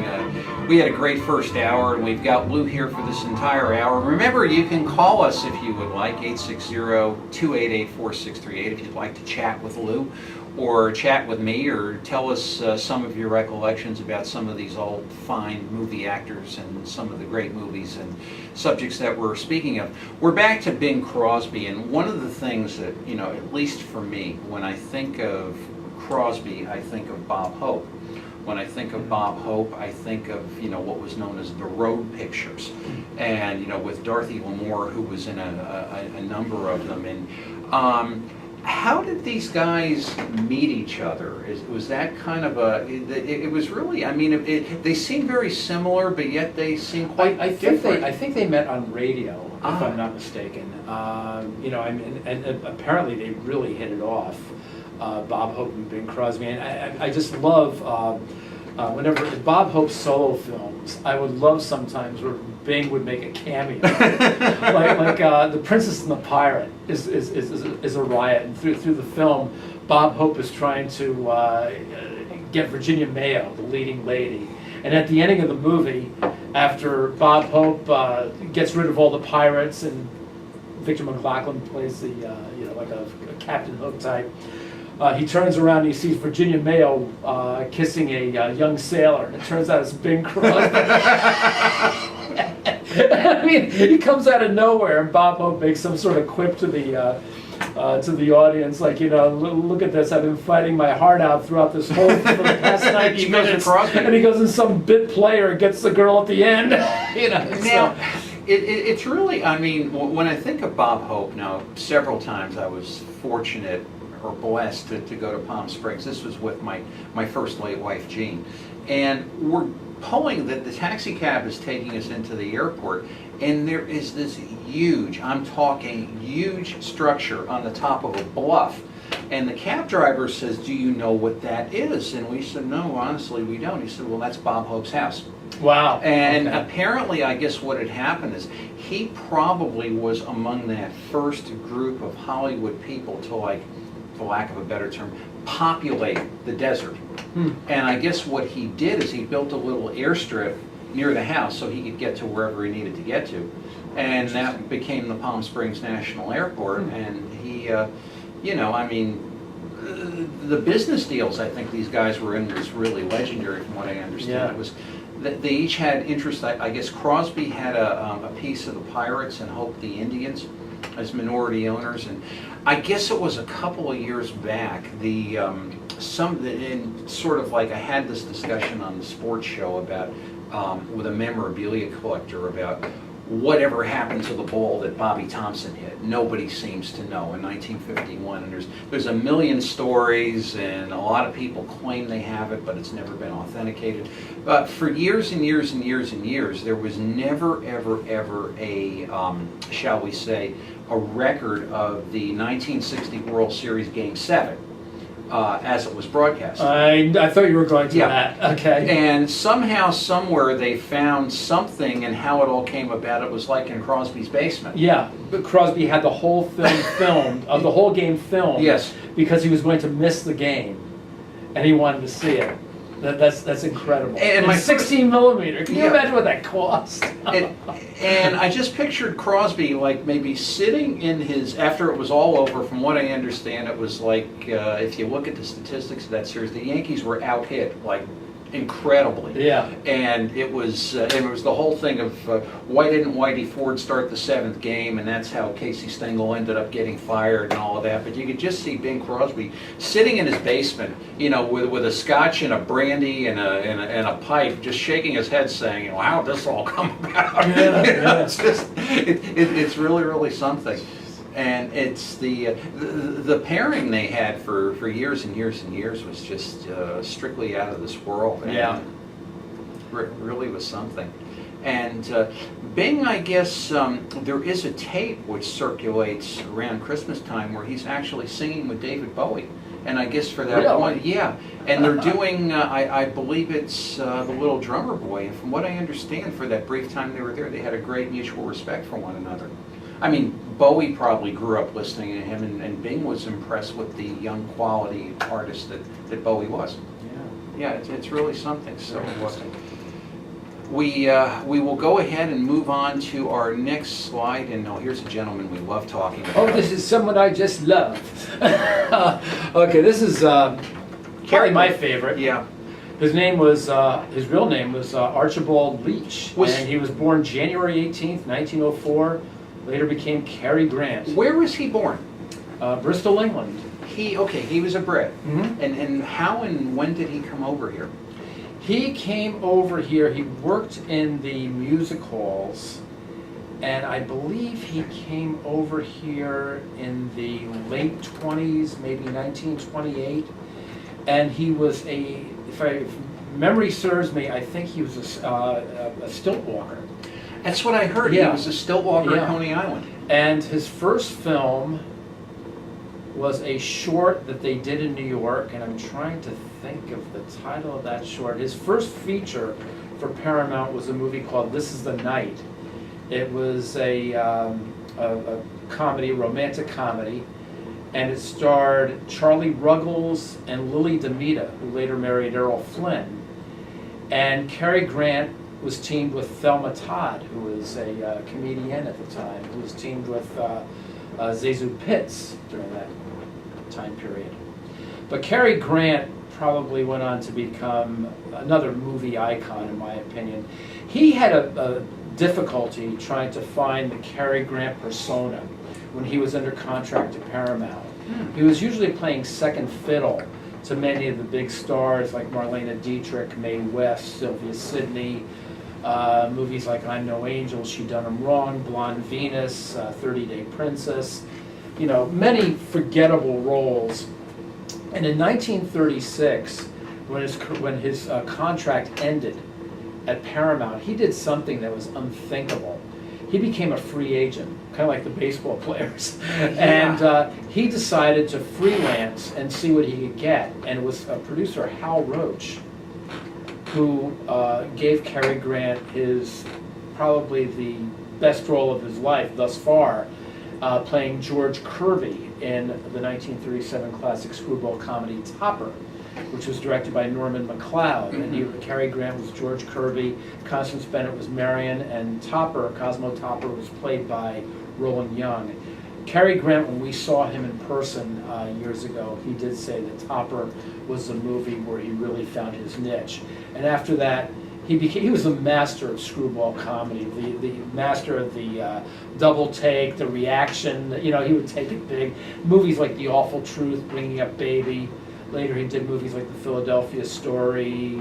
We had a great first hour, and we've got Lou here for this entire hour. Remember, you can call us if you would like, 860-288-4638, if you'd like to chat with Lou or chat with me or tell us some of your recollections about some of these old fine movie actors and some of the great movies and subjects that we're speaking of. We're back to Bing Crosby, and one of the things that, you know, at least for me, when I think of Crosby, I think of Bob Hope. When I think of Bob Hope, I think of, you know, what was known as the road pictures, and, you know, with Dorothy Lamour, who was in a number of them. And how did these guys meet each other? Was that kind of a? It was really. I mean, they seem very similar, but yet they seem quite different. I think they met on radio, if Ah. I'm not mistaken. You know, I mean, and apparently they really hit it off. Bob Hope and Bing Crosby, and I just love whenever Bob Hope's solo films. I would love sometimes where Bing would make a cameo, like The Princess and the Pirate is a riot, and through the film, Bob Hope is trying to get Virginia Mayo, the leading lady, and at the ending of the movie, after Bob Hope gets rid of all the pirates and Victor McLachlan plays the you know, like a Captain Hook type. He turns around and he sees Virginia Mayo kissing a young sailor, and it turns out it's Bing Crosby. I mean, he comes out of nowhere, and Bob Hope makes some sort of quip to the audience, like, you know, look at this, I've been fighting my heart out throughout this whole for the past 90 minutes, and he goes in some bit player and gets the girl at the end. You know, Now, it's really, I mean, when I think of Bob Hope, now, several times I was fortunate, or blessed to go to Palm Springs. This was with my first late wife, Jean. And we're pulling, the taxi cab is taking us into the airport, and there is this huge, I'm talking huge structure on the top of a bluff. And the cab driver says, "Do you know what that is?" And we said, "No, honestly, we don't." He said, "Well, that's Bob Hope's house." Wow. And okay. apparently, I guess what had happened is he probably was among that first group of Hollywood people to, like, for lack of a better term, populate the desert. And I guess what he did is he built a little airstrip near the house so he could get to wherever he needed to get to. And that became the Palm Springs National Airport. And he, you know, I mean, the business deals I think these guys were in was really legendary from what I understand. Yeah. It was, they each had interest. I guess Crosby had a piece of the Pirates and Hope the Indians as minority owners. And I guess it was a couple of years back, in sort of like I had this discussion on the sports show about, with a memorabilia collector about whatever happened to the ball that Bobby Thompson hit. Nobody seems to know in 1951. And there's a million stories, and a lot of people claim they have it, but it's never been authenticated. But for years and years and years and years, there was never, ever, ever a, shall we say, a record of the 1960 World Series Game 7 as it was broadcast. I thought you were going to that. Okay. And somehow, somewhere, they found something, and how it all came about. It was like in Crosby's basement. Yeah, but Crosby had the whole film filmed, of the whole game filmed. Yes. Because he was going to miss the game, and he wanted to see it. That's incredible. And my 16 millimeter. Can you Yeah. imagine what that cost? And I just pictured Crosby like maybe sitting in his, after it was all over, from what I understand, it was like, if you look at the statistics of that series, the Yankees were out-hit like incredibly. Yeah. And it was the whole thing of why didn't Whitey Ford start the 7th game, and that's how Casey Stengel ended up getting fired and all of that. But you could just see Bing Crosby sitting in his basement, you know, with a scotch and a brandy and a pipe, just shaking his head, saying, "Well, how did this all come about?" Yeah, You know, yeah. it's just it's really, really something. And it's the pairing they had for years and years and years was just strictly out of this world. And Yeah. really was something. And Bing, I guess, there is a tape which circulates around Christmas time where he's actually singing with David Bowie. And I guess for that Really? one, yeah. And they're doing, I believe it's The Little Drummer Boy. And from what I understand, for that brief time they were there, they had a great mutual respect for one another. I mean, Bowie probably grew up listening to him, and Bing was impressed with the young quality artist that Bowie was. Yeah, it's really something. So we will go ahead and move on to our next slide. And here's a gentleman we love talking about. Oh, this is someone I just love. Okay, this is probably my favorite. Yeah. His name was, his real name was Archibald Leach, and he was born January 18th, 1904. Later became Cary Grant. Where was he born? Bristol, England. He was a Brit. Mm-hmm. And how and when did he come over here? He came over here, he worked in the music halls, and I believe he came over here in the late 20s, maybe 1928. And he was if memory serves me, I think he was a stilt walker. That's what I heard. Yeah. He was a stilt walker Yeah. at Coney Island. And his first film was a short that they did in New York, and I'm trying to think of the title of that short. His first feature for Paramount was a movie called This Is the Night. It was a comedy, romantic comedy, and it starred Charlie Ruggles and Lily DeMita, who later married Errol Flynn. And Cary Grant was teamed with Thelma Todd, who was a comedian at the time, who was teamed with Zazu Pitts during that time period. But Cary Grant probably went on to become another movie icon, in my opinion. He had a difficulty trying to find the Cary Grant persona when he was under contract to Paramount. He was usually playing second fiddle to many of the big stars like Marlena Dietrich, Mae West, Sylvia Sidney, movies like I'm No Angel, She Done 'Em Wrong, Blonde Venus, 30 Day Princess. many forgettable roles. And in 1936, when his contract ended at Paramount, he did something that was unthinkable. He became a free agent, kind of like the baseball players. And he decided to freelance and see what he could get. And it was producer Hal Roach who gave Cary Grant probably the best role of his life thus far, playing George Kirby in the 1937 classic screwball comedy Topper, which was directed by Norman MacLeod. And Cary Grant was George Kirby, Constance Bennett was Marion, and Cosmo Topper, was played by Roland Young. Cary Grant, when we saw him in person years ago, he did say that Topper was the movie where he really found his niche. And after that, he was a master of screwball comedy, the master of the double take, the reaction. He would take it big. Movies like The Awful Truth, Bringing Up Baby. Later he did movies like The Philadelphia Story,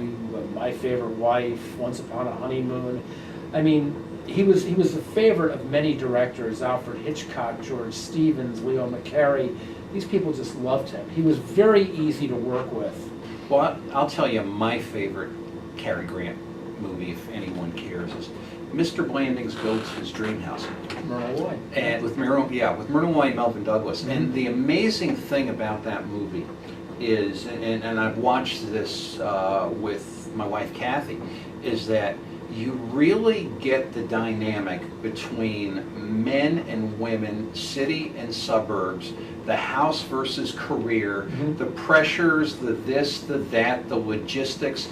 My Favorite Wife, Once Upon a Honeymoon. I mean, he was the favorite of many directors, Alfred Hitchcock, George Stevens, Leo McCarey. These people just loved him. He was very easy to work with. Well, I'll tell you my favorite Cary Grant movie, if anyone cares, is Mr. Blandings Builds His Dream House. Myrna Loy. And with Myrna Loy and Melvin Douglas. And the amazing thing about that movie is, and I've watched this with my wife Kathy, is that you really get the dynamic between men and women, city and suburbs, the house versus career, the pressures, the this, the that, the logistics,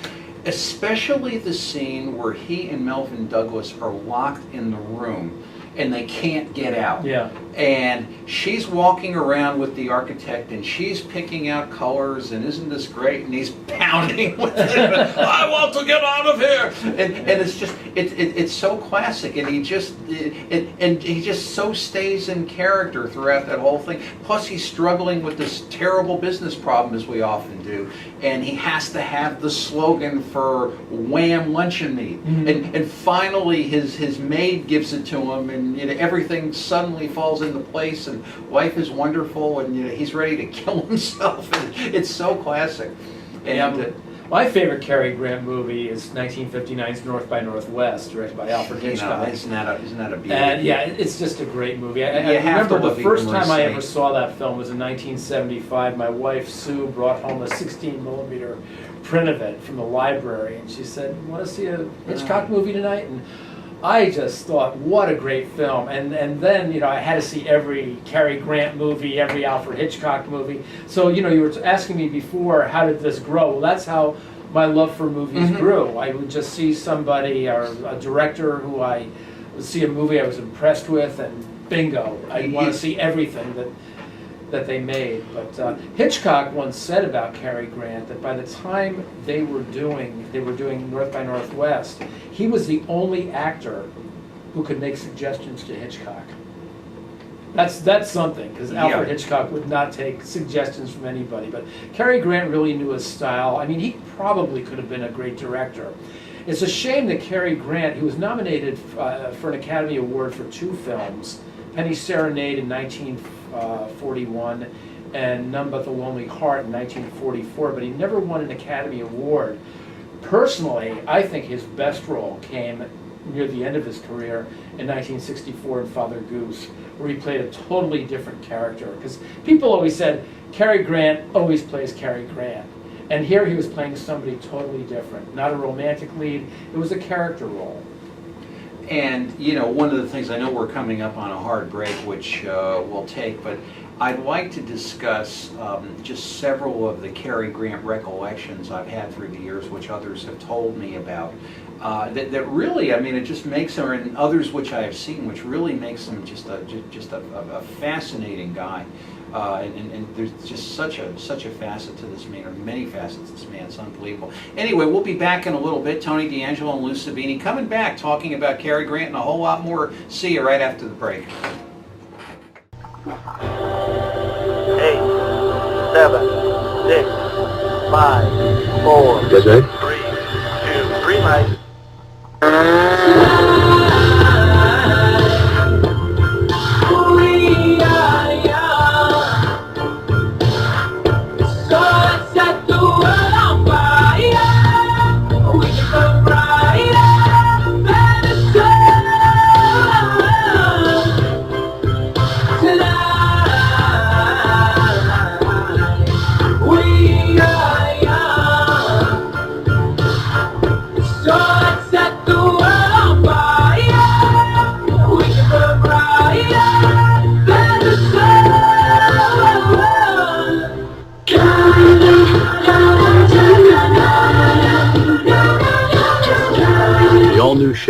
especially the scene where he and Melvin Douglas are locked in the room and they can't get out. Yeah. And she's walking around with the architect and she's picking out colors and isn't this great? And he's pounding with it. I want to get out of here. And it's just it's so classic, and he just so stays in character throughout that whole thing. Plus he's struggling with this terrible business problem, as we often do, and he has to have the slogan for Wham Luncheon Meat. And finally his maid gives it to him, and everything suddenly falls into place, and life is wonderful, and he's ready to kill himself. And it's so classic. And my favorite Cary Grant movie is 1959's North by Northwest, directed by Alfred Hitchcock. Isn't that a beauty? And it's just a great movie. I remember the first time I ever saw that film was in 1975. My wife Sue brought home a 16mm print of it from the library, and she said, "Want to see a Hitchcock movie tonight?" And I just thought, what a great film. And then, I had to see every Cary Grant movie, every Alfred Hitchcock movie. So, you were asking me before, how did this grow? Well, that's how my love for movies grew. I would just see somebody, or a director who I would see a movie I was impressed with, and bingo, I want to see everything that they made. But Hitchcock once said about Cary Grant that by the time they were doing North by Northwest, he was the only actor who could make suggestions to Hitchcock. That's something, because Alfred Hitchcock would not take suggestions from anybody. But Cary Grant really knew his style. I mean, he probably could have been a great director. It's a shame that Cary Grant, he was nominated for an Academy Award for 2 films, Penny Serenade in 1941 and None But the Lonely Heart in 1944, but he never won an Academy Award. Personally, I think his best role came near the end of his career in 1964 in Father Goose, where he played a totally different character. Because people always said, Cary Grant always plays Cary Grant. And here he was playing somebody totally different. Not a romantic lead, it was a character role. And, one of the things, I know we're coming up on a hard break, which we'll take, but I'd like to discuss just several of the Cary Grant recollections I've had through the years, which others have told me about. That really, it just makes him, and others which I have seen, which really makes him just a fascinating guy. And there's just such a facet to this man, or many facets to this man. It's unbelievable. Anyway, we'll be back in a little bit. Tony DeAngelo and Lou Sabini coming back, talking about Cary Grant and a whole lot more. See you right after the break. 8, 7, 6, 5, 4, 3, 2, green light.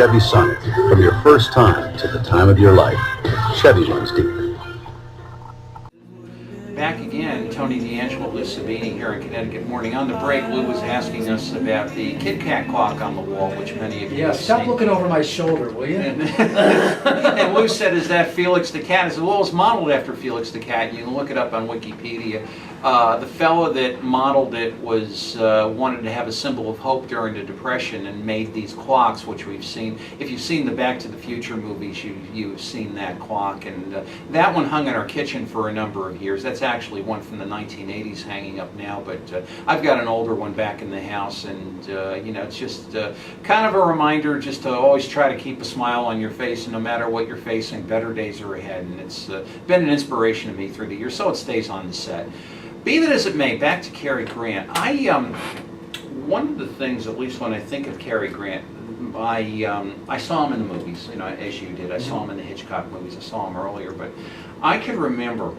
Chevy Sonic, from your first time to the time of your life. Chevy runs deep. Back again, Tony DeAngelo, Lou Sabini here in Connecticut Morning. On the break, Lou was asking us about the Kit Kat clock on the wall, which many of you Yeah, have stop seen. looking over my shoulder, will you? And Lou said, is that Felix the Cat? I said, well, it's modeled after Felix the Cat. You can look it up on Wikipedia. The fellow that modeled it was wanted to have a symbol of hope during the Depression and made these clocks, which we've seen. If you've seen the Back to the Future movies, you've seen that clock. And that one hung in our kitchen for a number of years. That's actually one from the 1980s hanging up now, but I've got an older one back in the house, and you know, it's just kind of a reminder just to always try to keep a smile on your face, and no matter what you're facing, better days are ahead. And it's been an inspiration to me through the years, so it stays on the set. Be that as it may, back to Cary Grant. One of the things, at least when I think of Cary Grant, I saw him in the movies, you know, as you did. I saw him in the Hitchcock movies. I saw him earlier, but I can remember,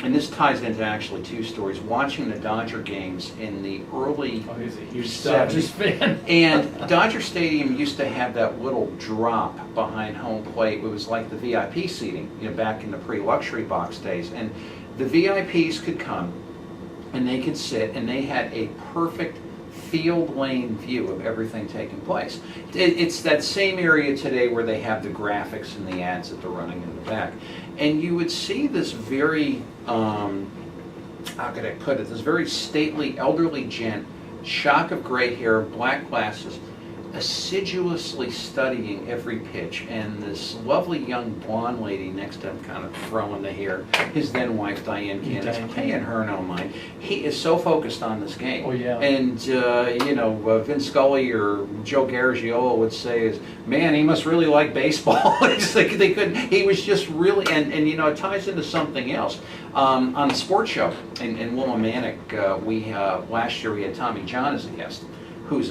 and this ties into actually two stories, watching the Dodger games in the early Oh, he's a huge 70s. Dodgers fan. And Dodger Stadium used to have that little drop behind home plate. It was like the VIP seating, you know, back in the pre-luxury box days. And the VIPs could come, and they could sit, and they had a perfect field lane view of everything taking place. It's that same area today where they have the graphics and the ads that they're running in the back. And you would see this very, how could I put it, this very stately elderly gent, shock of gray hair, black glasses, assiduously studying every pitch, and this lovely young blonde lady next to him kind of throwing the hair, his then wife Diane Candace, paying her no mind. He is so focused on this game. Oh, yeah. And you know, Vin Scully or Joe Garagiola would say is, man, he must really like baseball. It's like they couldn't, he was just really, and you know, it ties into something else. On the sports show in Willimantic, last year we had Tommy John as a guest. He's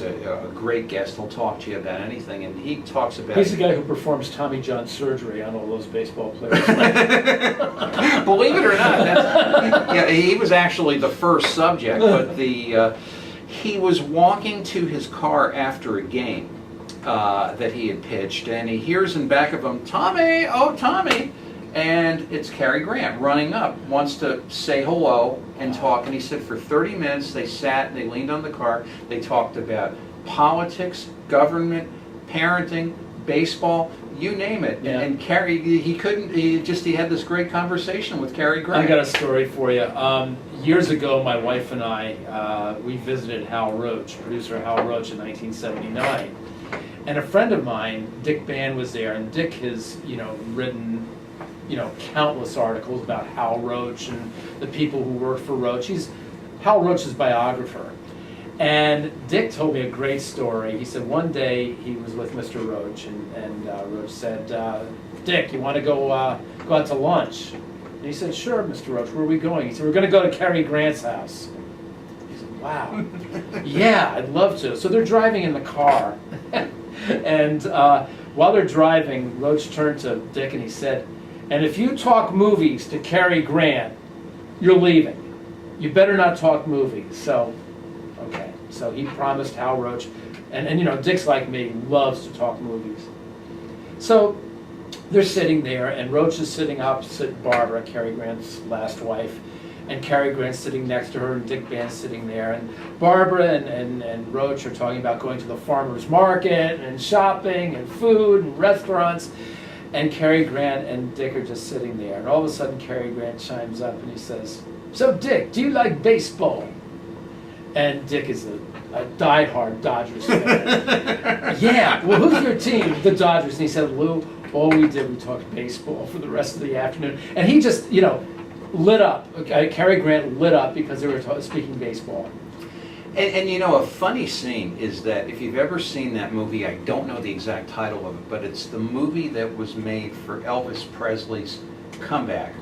a great guest. He'll talk to you about anything, and he talks about. He's the guy who performs Tommy John surgery on all those baseball players. Believe it or not, yeah, he was actually the first subject. But he was walking to his car after a game that he had pitched, and he hears in back of him, "Tommy, oh Tommy." And it's Cary Grant running up, wants to say hello and talk. And he said for 30 minutes they sat, they leaned on the car, they talked about politics, government, parenting, baseball, you name it. Yeah. And Cary, he had this great conversation with Cary Grant. I got a story for you. Years ago, my wife and I, we visited Hal Roach, producer Hal Roach, in 1979. And a friend of mine, Dick Band, was there, and Dick has, you know, written, you know, countless articles about Hal Roach and the people who worked for Roach. He's Hal Roach's biographer. And Dick told me a great story. He said one day he was with Mr. Roach, and Roach said, Dick, you want to go out to lunch? And he said, sure, Mr. Roach, where are we going? He said, we're going to go to Cary Grant's house. He said, wow. Yeah, I'd love to. So they're driving in the car. And while they're driving, Roach turned to Dick and he said, and if you talk movies to Cary Grant, you're leaving. You better not talk movies. So, okay. So he promised Hal Roach, and you know, Dick's like me, loves to talk movies. So they're sitting there, and Roach is sitting opposite Barbara, Cary Grant's last wife, and Cary Grant's sitting next to her, and Dick Band's sitting there, and Barbara and Roach are talking about going to the farmer's market, and shopping, and food, and restaurants. And Cary Grant and Dick are just sitting there. And all of a sudden, Cary Grant chimes up and he says, so Dick, do you like baseball? And Dick is a diehard Dodgers fan. Yeah, well, who's your team? The Dodgers. And he said, Lou, all we did, we talked baseball for the rest of the afternoon. And he just, you know, lit up. Cary Grant lit up because they were speaking baseball. And you know, a funny scene is that if you've ever seen that movie, I don't know the exact title of it, but it's the movie that was made for Elvis Presley's comeback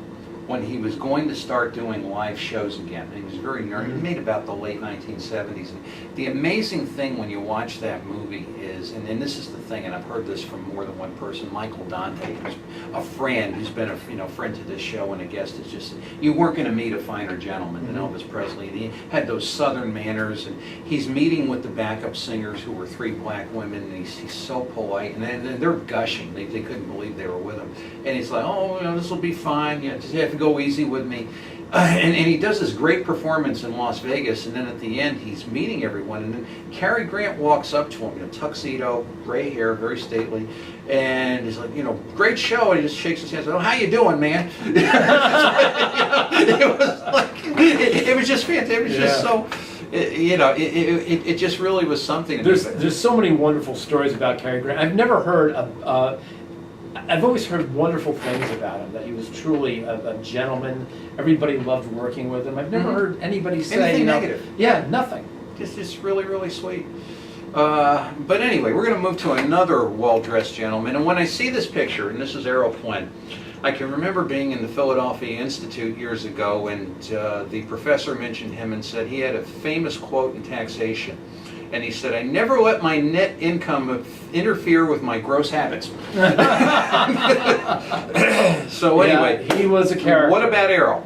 when he was going to start doing live shows again. He was very nervous. He made about the late 1970s. And the amazing thing when you watch that movie is, and this is the thing, and I've heard this from more than one person, Michael Dante, who's a friend, who's been a friend to this show and a guest, is just, you weren't going to meet a finer gentleman than Elvis Presley. And he had those southern manners, and he's meeting with the backup singers who were 3 black women, and he's so polite, and they're gushing. They couldn't believe they were with him. And he's like, oh, this will be fine, just have to go easy with me. And he does this great performance in Las Vegas, and then at the end he's meeting everyone, and then Cary Grant walks up to him, tuxedo, gray hair, very stately, and he's like, great show, and he just shakes his hand and says, oh, how you doing, man? It was just fantastic. It was just so, it just really was something. There's so many wonderful stories about Cary Grant. I've never heard I've always heard wonderful things about him, that he was truly a gentleman. Everybody loved working with him. I've never heard anybody say anything negative. Yeah, nothing. Just really, really sweet. But anyway, we're going to move to another well-dressed gentleman. And when I see this picture, and this is Errol Flynn, I can remember being in the Philadelphia Institute years ago, and the professor mentioned him and said he had a famous quote in taxation. And he said, I never let my net income interfere with my gross habits. So anyway, he was a character. What about Errol?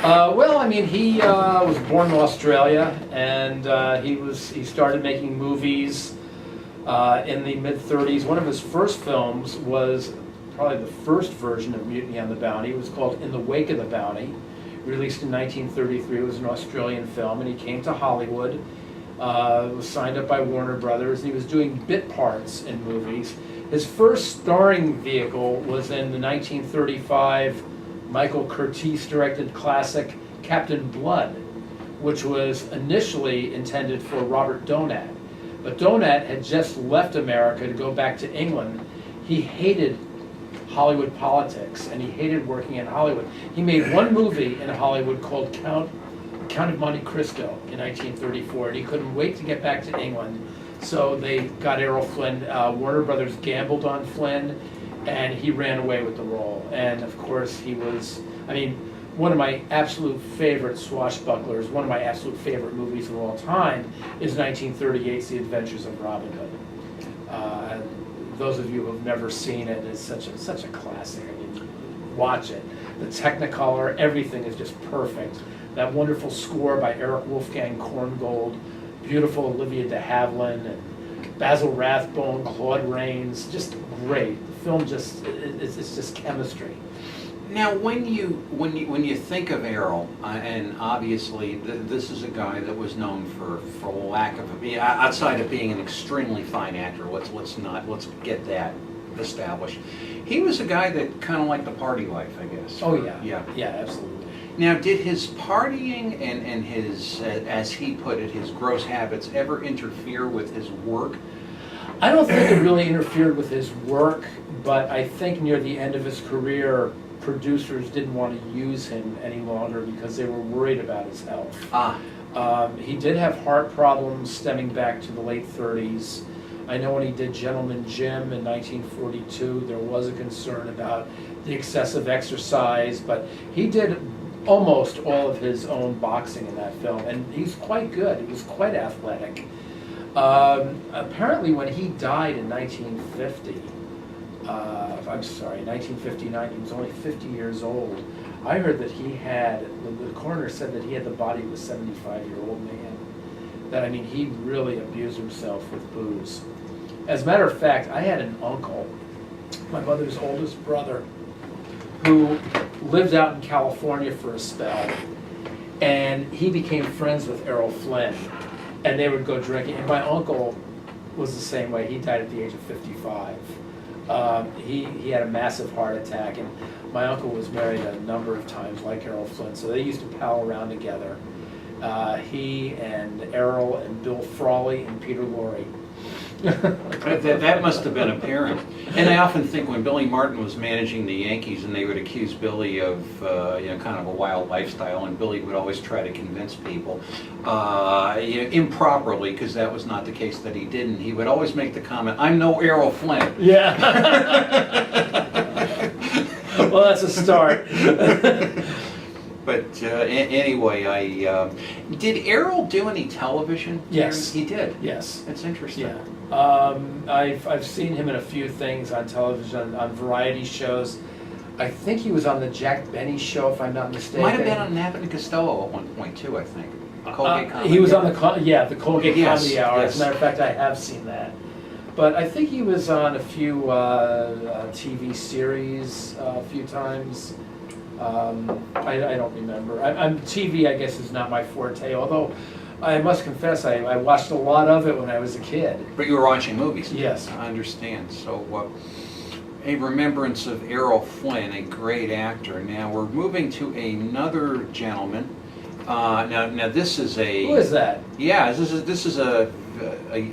Well, I mean, he was born in Australia, and he started making movies in the mid-30s. One of his first films was probably the first version of Mutiny on the Bounty. It was called In the Wake of the Bounty, released in 1933. It was an Australian film, and he came to Hollywood. Was signed up by Warner Brothers. He was doing bit parts in movies. His first starring vehicle was in the 1935 Michael Curtiz directed classic Captain Blood, which was initially intended for Robert Donat. But Donat had just left America to go back to England. He hated Hollywood politics, and he hated working in Hollywood. He made one movie in Hollywood called Count of Monte Cristo in 1934, and he couldn't wait to get back to England. So they got Errol Flynn. Warner Brothers gambled on Flynn, and he ran away with the role. And of course, he was, one of my absolute favorite swashbucklers, one of my absolute favorite movies of all time is 1938's The Adventures of Robin Hood. Those of you who have never seen it, it's such a classic. Watch it. The Technicolor, everything is just perfect. That wonderful score by Eric Wolfgang Korngold, beautiful Olivia de Havilland, and Basil Rathbone, Claude Rains, just great. The film it's just chemistry. Now, when you think of Errol, and obviously this is a guy that was known for lack of outside of being an extremely fine actor. Let's get that established. He was a guy that kind of liked the party life, I guess. Oh yeah, absolutely. Now, did his partying and his, as he put it, his gross habits ever interfere with his work? I don't think it really interfered with his work, but I think near the end of his career, producers didn't want to use him any longer because they were worried about his health. He did have heart problems stemming back to the late 30s. I know when he did Gentleman Jim in 1942, there was a concern about the excessive exercise, but he did almost all of his own boxing in that film, and he's quite good. He was quite athletic. Apparently when he died in 1959, he was only 50 years old. I heard that he had, the coroner said that he had the body of a 75-year-old man. That, he really abused himself with booze. As a matter of fact, I had an uncle, my mother's oldest brother, who lived out in California for a spell, and he became friends with Errol Flynn, and they would go drinking. And my uncle was the same way. He died at the age of 55. He had a massive heart attack, and my uncle was married a number of times like Errol Flynn, so they used to pal around together. He and Errol and Bill Frawley and Peter Lorre. That must have been apparent. And I often think when Billy Martin was managing the Yankees and they would accuse Billy of kind of a wild lifestyle, and Billy would always try to convince people improperly, because that was not the case, that he didn't. He would always make the comment, "I'm no Errol Flynn." Yeah. Well, that's a start. But anyway, did Errol do any television? Yes. He did? Yes. That's interesting. Yeah. I've seen him in a few things on television, on variety shows. I think he was on the Jack Benny show, if I'm not mistaken. Might have been on Abbott and Costello at one point too, I think. Colgate Comedy he was Hour. on the Colgate Yes, Comedy Hour. yes. As a matter of fact, I have seen that. But I think he was on a few TV series a few times. I don't remember. TV, I guess, is not my forte, although I must confess I watched a lot of it when I was a kid. But you were watching movies? Yes. I understand. So, a remembrance of Errol Flynn, a great actor. Now we're moving to another gentleman. Now this is a... Who is that? Yeah, this is a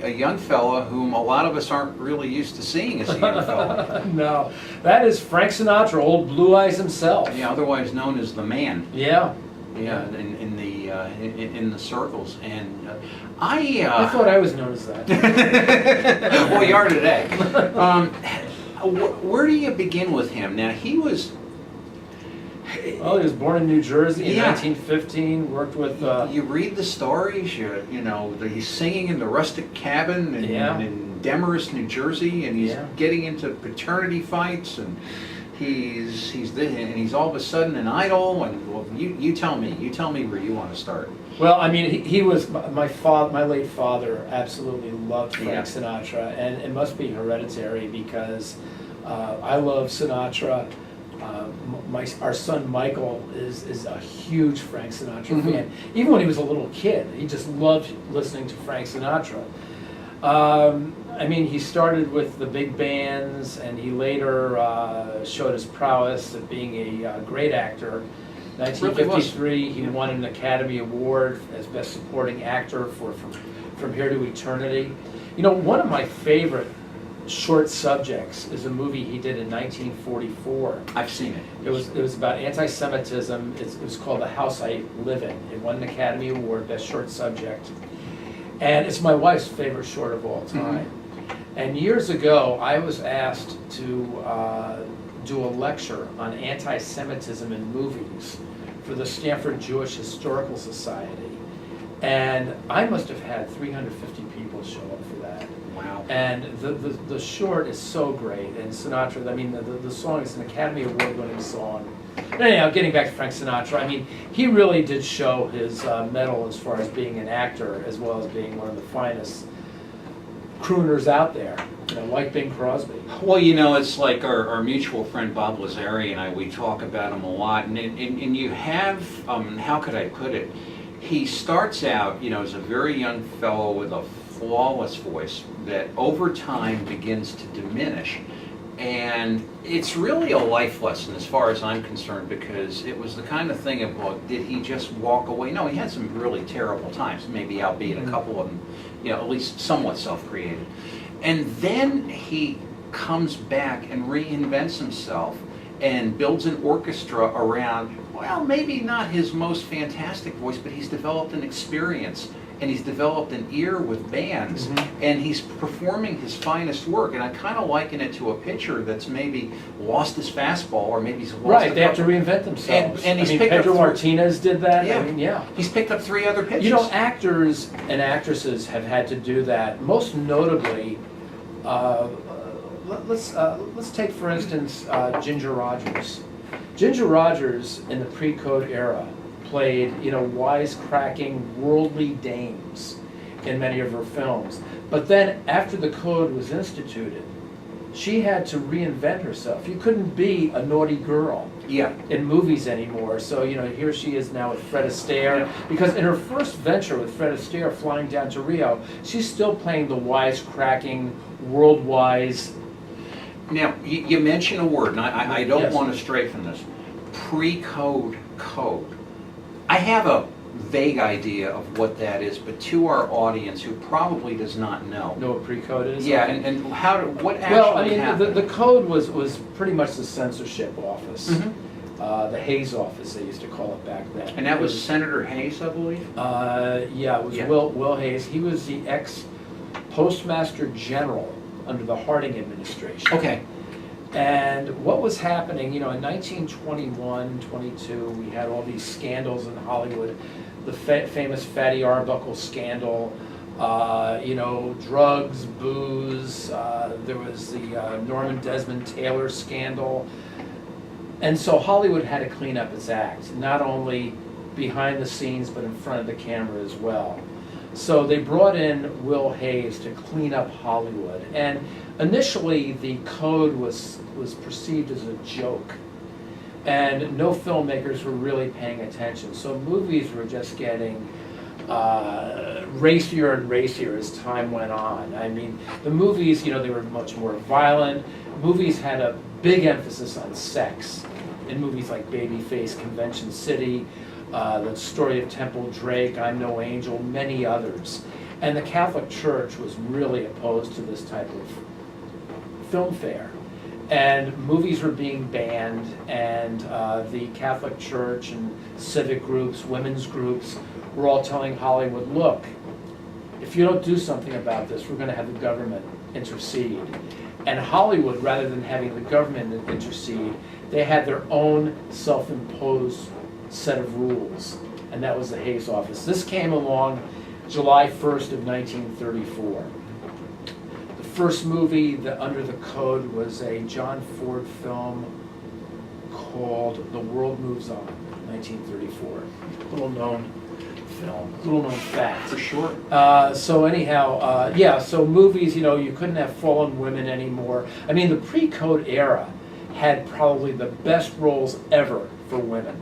young fella whom a lot of us aren't really used to seeing as a young fella. No, that is Frank Sinatra, old Blue Eyes himself. Yeah, otherwise known as the Man. Yeah. Yeah, in the circles, and I thought I was known as that. well, you are today. Where do you begin with him? Now he was. Well, he was born in New Jersey in Yeah. 1915. Worked with. You read the stories. You know he's singing in the rustic cabin in Demorest, New Jersey, and he's getting into paternity fights, and he's all of a sudden an idol. And well, you tell me where you want to start. Well, I mean, he was my late father. Absolutely loved Frank Sinatra, and it must be hereditary because I love Sinatra. Our son Michael is a huge Frank Sinatra fan. Even when he was a little kid, he just loved listening to Frank Sinatra. I mean, he started with the big bands, and he later showed his prowess at being a great actor. 1953, he won an Academy Award as Best Supporting Actor for From Here to Eternity. You know, one of my favorite short subjects is a movie he did in 1944. I've seen it. It was about anti-Semitism. It was called The House I Live In. It won an Academy Award, Best Short Subject. And it's my wife's favorite short of all time. And years ago, I was asked to do a lecture on anti-Semitism in movies for the Stanford Jewish Historical Society. And I must have had 350 people show up for that. Wow. And the short is so great. And Sinatra, I mean, the song is an Academy Award-winning song. But anyhow, getting back to Frank Sinatra, I mean, he really did show his mettle as far as being an actor, as well as being one of the finest crooners out there, you know, like Bing Crosby. Well, you know, it's like our mutual friend Bob Lazari and I, we talk about him a lot. And you have, how could I put it? He starts out, you know, as a very young fellow with a flawless voice that over time begins to diminish. And it's really a life lesson as far as I'm concerned, because it was the kind of thing of, well, did he just walk away? No, he had some really terrible times, maybe albeit a couple of them, you know, at least somewhat self-created. And then he comes back and reinvents himself and builds an orchestra around, well, maybe not his most fantastic voice, but he's developed an experience and he's developed an ear with bands, and he's performing his finest work. And I kind of liken it to a pitcher that's maybe lost his fastball, or maybe he's lost they have to reinvent themselves. And he's I mean, picked Pedro up Martinez did that. Yeah. I mean, He's picked up 3 other pitches. You know, actors and actresses have had to do that. Most notably, let's take for instance Ginger Rogers. Ginger Rogers in the pre-code era played, you know, wisecracking worldly dames in many of her films. But then after the code was instituted, she had to reinvent herself. You couldn't be a naughty girl in movies anymore. So, you know, here she is now with Fred Astaire. Because in her first venture with Fred Astaire, Flying Down to Rio, she's still playing the wisecracking, world-wise. Now, you mention a word, and I don't want to stray from this. Pre-code code. I have a vague idea of what that is, but to our audience who probably does not know. Know what pre-code is? Yeah, and what actually well, I mean, happened? the code was pretty much the censorship office. The Hayes office, they used to call it back then. And that was Senator Hayes, I believe? Yeah, it was Will Hayes. He was the ex-postmaster general under the Harding administration. Okay. And what was happening, in 1921, 22, we had all these scandals in Hollywood. The famous Fatty Arbuckle scandal, drugs, booze, there was the Norman Desmond Taylor scandal. And so Hollywood had to clean up its act, not only behind the scenes, but in front of the camera as well. So they brought in Will Hayes to clean up Hollywood. And initially, the code was perceived as a joke. And no filmmakers were really paying attention. So movies were just getting racier and racier as time went on. I mean, the movies, they were much more violent. Movies had a big emphasis on sex. In movies like Babyface, Convention City, The Story of Temple Drake, I'm No Angel, many others. And the Catholic Church was really opposed to this type of film fare. And movies were being banned, and the Catholic Church and civic groups, women's groups, were all telling Hollywood, look, if you don't do something about this, we're going to have the government intercede. And Hollywood, rather than having the government intercede, they had their own self-imposed set of rules, and that was the Hayes Office. This came along July 1st of 1934. The first movie under the code was a John Ford film called The World Moves On, 1934. Little known film, little known fact. For sure. So anyhow, so movies, you couldn't have fallen women anymore. I mean, the pre-code era had probably the best roles ever for women.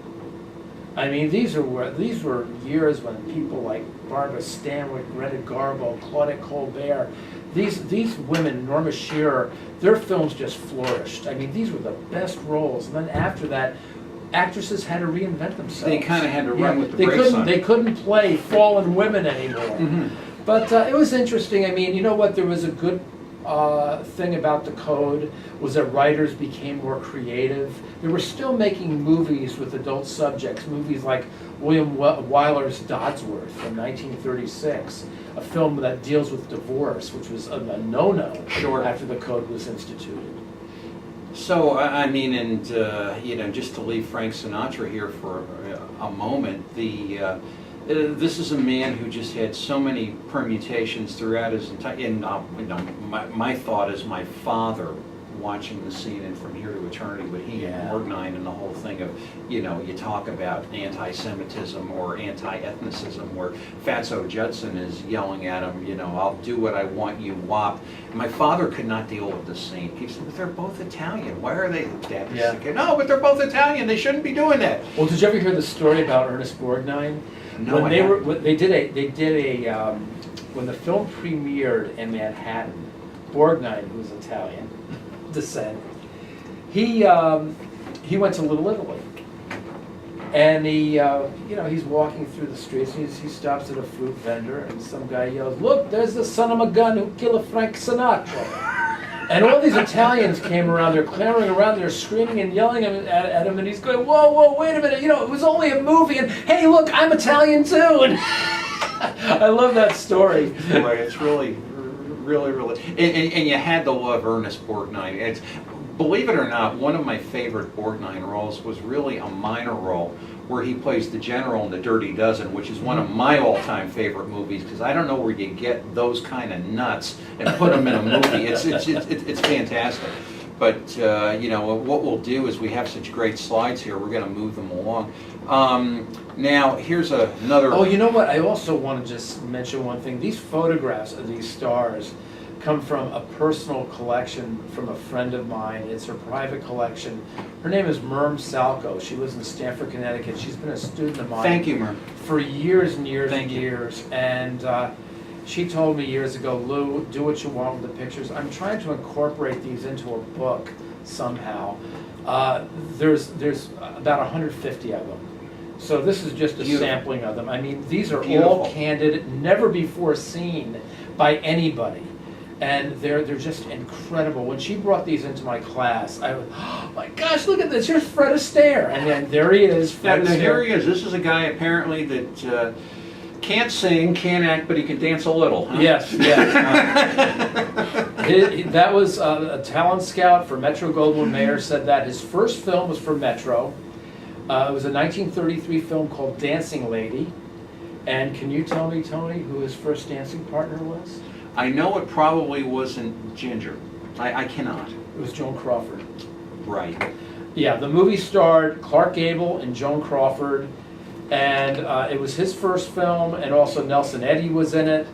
I mean, these were years when people like Barbara Stanwyck, Greta Garbo, Claudette Colbert, these women, Norma Shearer, their films just flourished. I mean, these were the best roles. And then after that, actresses had to reinvent themselves. They kind of had to run with the brakes on. They couldn't play fallen women anymore. Mm-hmm. But it was interesting. I mean, you know what? There was a good thing about the code was that writers became more creative. They were still making movies with adult subjects, movies like William Wyler's Dodsworth from 1936, a film that deals with divorce, which was a no-no after the code was instituted. So, I mean, and, just to leave Frank Sinatra here for a moment, this is a man who just had so many permutations throughout his entire, my thought is my father watching the scene in From Here to Eternity with he and Borgnine and the whole thing of, you talk about anti-Semitism or anti-ethnicism where Fatso Judson is yelling at him, I'll do what I want, you wop. My father could not deal with the scene. He said, but they're both Italian. Why are they? Dad was like, no, but they're both Italian. They shouldn't be doing that. Well, did you ever hear the story about Ernest Borgnine? No, when when the film premiered in Manhattan, Borgnine, who was Italian descent, he went to Little Italy, and he's walking through the streets, and he stops at a fruit vendor, and some guy yells, "Look, there's the son of a gun who killed Frank Sinatra." And all these Italians came around, they're clamoring around, they're screaming and yelling at him, and he's going, whoa, wait a minute, it was only a movie, and hey, look, I'm Italian too. And I love that story. Boy, it's really, and you had to love Ernest Borgnine. Believe it or not, one of my favorite Borgnine roles was really a minor role where he plays the general in The Dirty Dozen, which is one of my all-time favorite movies, because I don't know where you get those kind of nuts and put them in a movie. It's fantastic. But what we'll do is we have such great slides here. We're going to move them along. Now here's another. Oh, you know what? I also want to just mention one thing. These photographs of these stars come from a personal collection from a friend of mine. It's her private collection. Her name is Merm Salko. She lives in Stamford, Connecticut. She's been a student of mine. Thank you, Merm. For years and years and years. And she told me years ago, Lou, do what you want with the pictures. I'm trying to incorporate these into a book somehow. There's about 150 of them. So this is just a sampling of them. I mean, these are all candid, never before seen by anybody. And they're just incredible. When she brought these into my class, I was, oh my gosh, look at this. Here's Fred Astaire. And then there he is, Fred Astaire. Here he is. This is a guy apparently that Can't sing, can't act, but he can dance a little. Huh? Yes, yes. That was a talent scout for Metro-Goldwyn-Mayer said that his first film was for Metro. It was a 1933 film called Dancing Lady. And can you tell me, Tony, who his first dancing partner was? I know it probably wasn't Ginger. I cannot. It was Joan Crawford. Right. Yeah, the movie starred Clark Gable and Joan Crawford, and it was his first film, and also Nelson Eddy was in it.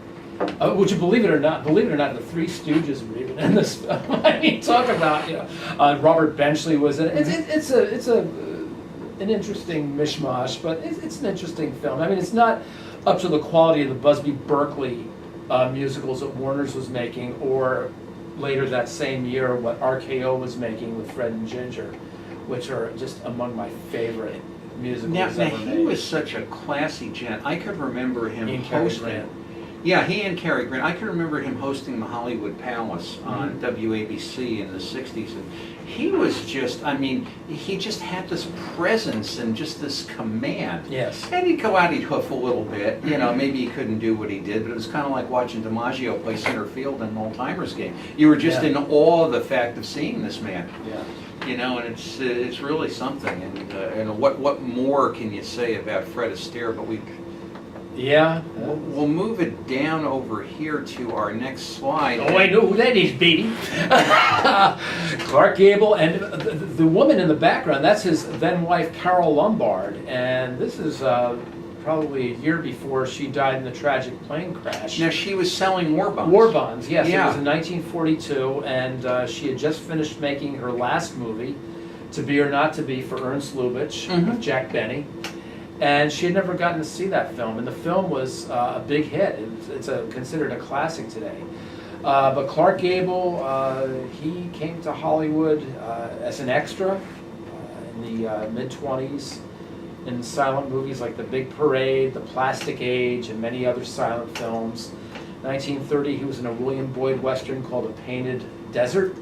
Would you believe it or not? The Three Stooges were even in this film. I mean, talk about, you know, Robert Benchley was in it. It's an interesting mishmash, but it's an interesting film. I mean, it's not up to the quality of the Busby Berkeley musicals that Warner's was making, or later that same year what RKO was making with Fred and Ginger, which are just among my favorite musicals Now ever he made. was such a classy gent. I could remember him Ian Cary hosting. Grant. Yeah, he and Cary Grant. I can remember him hosting the Hollywood Palace on Mm-hmm. WABC in the 60s. And he was just, I mean, he just had this presence and just this command. Yes. And he'd go out, he'd hoof a little bit. You know, maybe he couldn't do what he did, but it was kind of like watching DiMaggio play center field in an old-timers game. You were just Yeah. in awe of the fact of seeing this man. Yeah. You know, and it's really something. And what more can you say about Fred Astaire? But Yeah. we'll move it down over here to our next slide. Oh, I know who that is, baby. Clark Gable, and the woman in the background, that's his then wife, Carol Lombard. And this is probably a year before she died in the tragic plane crash. Now she was selling war bonds. War Bonds, yes. Yeah. It was in 1942, and she had just finished making her last movie, To Be or Not to Be, for Ernst Lubitsch with Jack Benny. And she had never gotten to see that film, and the film was a big hit. It's considered a classic today. But Clark Gable, he came to Hollywood as an extra in the mid-20s in silent movies like The Big Parade, The Plastic Age, and many other silent films. 1930, he was in a William Boyd Western called A Painted Desert.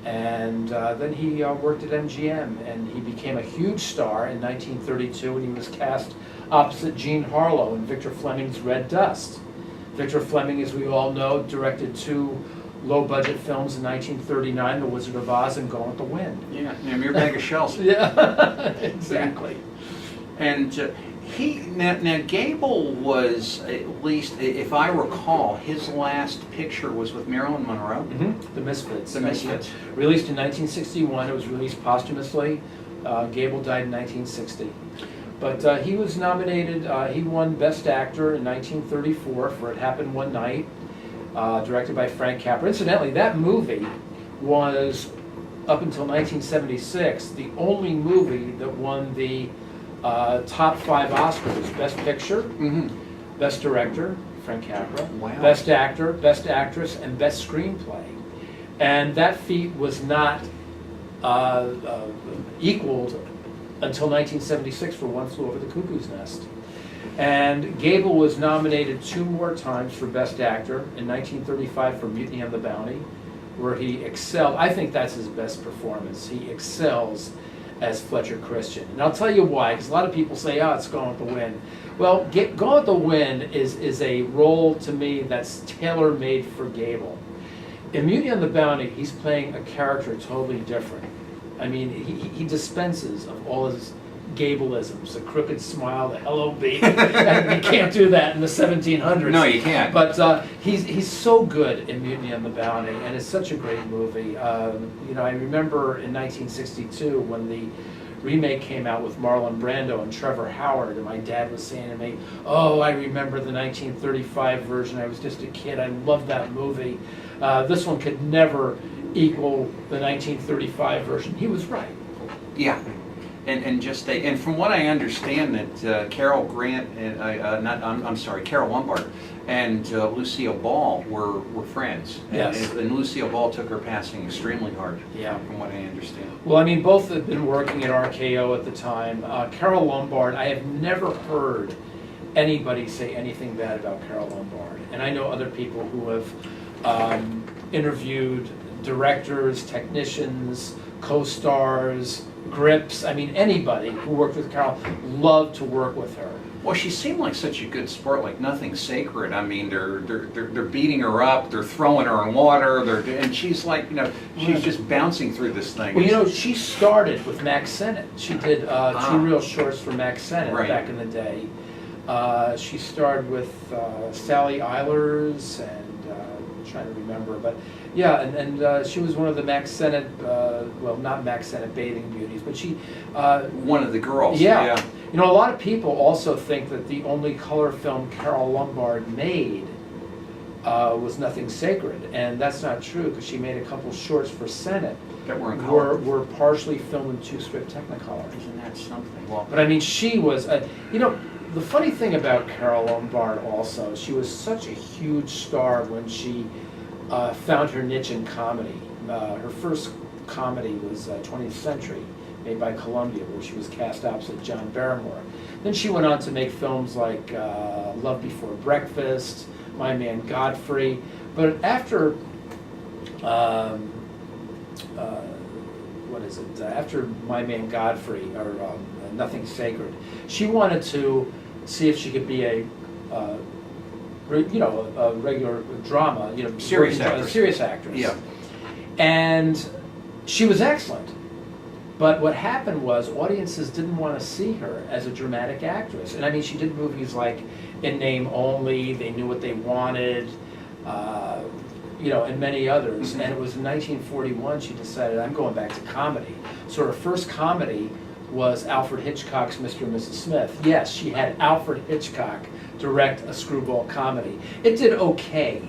And then he worked at MGM, and he became a huge star in 1932 when he was cast opposite Jean Harlow in Victor Fleming's Red Dust. Victor Fleming, as we all know, directed two low-budget films in 1939, The Wizard of Oz and Gone with the Wind. Yeah, a mere bag of shells. Yeah, exactly. And now Gable was, at least if I recall, his last picture was with Marilyn Monroe. The Misfits. The Misfits. Released in 1961. It was released posthumously. Gable died in 1960. But he was nominated, he won Best Actor in 1934 for It Happened One Night, directed by Frank Capra. Incidentally, that movie was, up until 1976, the only movie that won the top 5 Oscars: Best Picture, Best Director, Frank Capra, Wow. Best Actor, Best Actress, and Best Screenplay. And that feat was not equaled until 1976 for One Flew Over the Cuckoo's Nest. And Gable was nominated 2 more times for Best Actor, in 1935 for Mutiny on the Bounty, where he excelled. I think that's his best performance. He excels as Fletcher Christian. And I'll tell you why, because a lot of people say, oh, it's Gone with the Wind. Well, Gone with the Wind is a role, to me, that's tailor-made for Gable. In Mutiny on the Bounty, he's playing a character totally different. I mean, he dispenses of all his Gableisms, the crooked smile, the hello baby. And you can't do that in the 1700s. No, you can't. But he's so good in Mutiny on the Bounty, and it's such a great movie. You know, I remember in 1962 when the remake came out with Marlon Brando and Trevor Howard, and my dad was saying to me, oh, I remember the 1935 version. I was just a kid. I loved that movie. This one could never equal the 1935 version. He was right. Yeah. And from what I understand, that Carol Grant and Carol Lombard and Lucille Ball were friends. Yes. And Lucille Ball took her passing extremely hard. Yeah. From what I understand. Well, I mean, both have been working at RKO at the time. Carol Lombard, I have never heard anybody say anything bad about Carol Lombard. And I know other people who have interviewed directors, technicians, co-stars, grips. I mean, anybody who worked with Carol loved to work with her. Well, she seemed like such a good sport, like nothing sacred. I mean, they're beating her up, they're throwing her in water, and she's like, you know, she's just bouncing through this thing. Well, you know, she started with Max Sennett. She did 2 real shorts for Max Sennett back in the day. She starred with Sally Eilers and I'm trying to remember, but yeah, and she was one of the Max Sennett, well, not Max Sennett bathing beauties, but she one of the girls. Yeah. You know, a lot of people also think that the only color film Carole Lombard made was Nothing Sacred, and that's not true because she made a couple shorts for Sennett that were in color. Were partially filmed in 2-strip Technicolor. Isn't that something? Well, but I mean, she was, you know, the funny thing about Carole Lombard also, she was such a huge star when she found her niche in comedy. Her first comedy was 20th Century, made by Columbia, where she was cast opposite John Barrymore. Then she went on to make films like Love Before Breakfast, My Man Godfrey. But after, after My Man Godfrey, or Nothing Sacred, she wanted to see if she could be a regular drama, you know, serious actress. Yeah. And she was excellent. But what happened was audiences didn't want to see her as a dramatic actress. And I mean, she did movies like In Name Only, They Knew What They Wanted, you know, and many others. Mm-hmm. And it was in 1941 she decided, I'm going back to comedy. So her first comedy was Alfred Hitchcock's Mr. and Mrs. Smith. Yes, she had Alfred Hitchcock direct a screwball comedy. It did okay,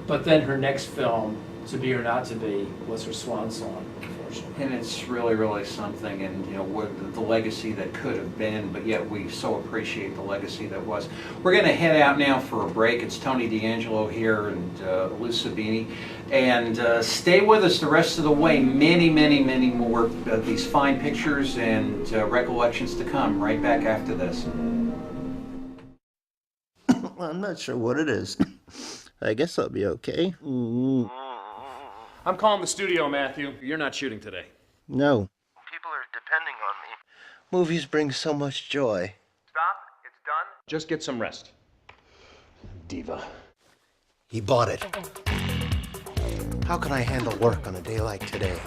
but then her next film, To Be or Not to Be, was her swan song, unfortunately. And it's really, really something, and you know, what the legacy that could have been, but yet we so appreciate the legacy that was. We're going to head out now for a break. It's Tony DeAngelo here and Lou Sabini, and stay with us the rest of the way. Many, many, many more of these fine pictures and recollections to come right back after this. I'm not sure what it is. I guess I'll be okay. I'm calling the studio, Matthew. You're not shooting today. No. People are depending on me. Movies bring so much joy. Stop. It's done. Just get some rest. Diva. He bought it. How can I handle work on a day like today?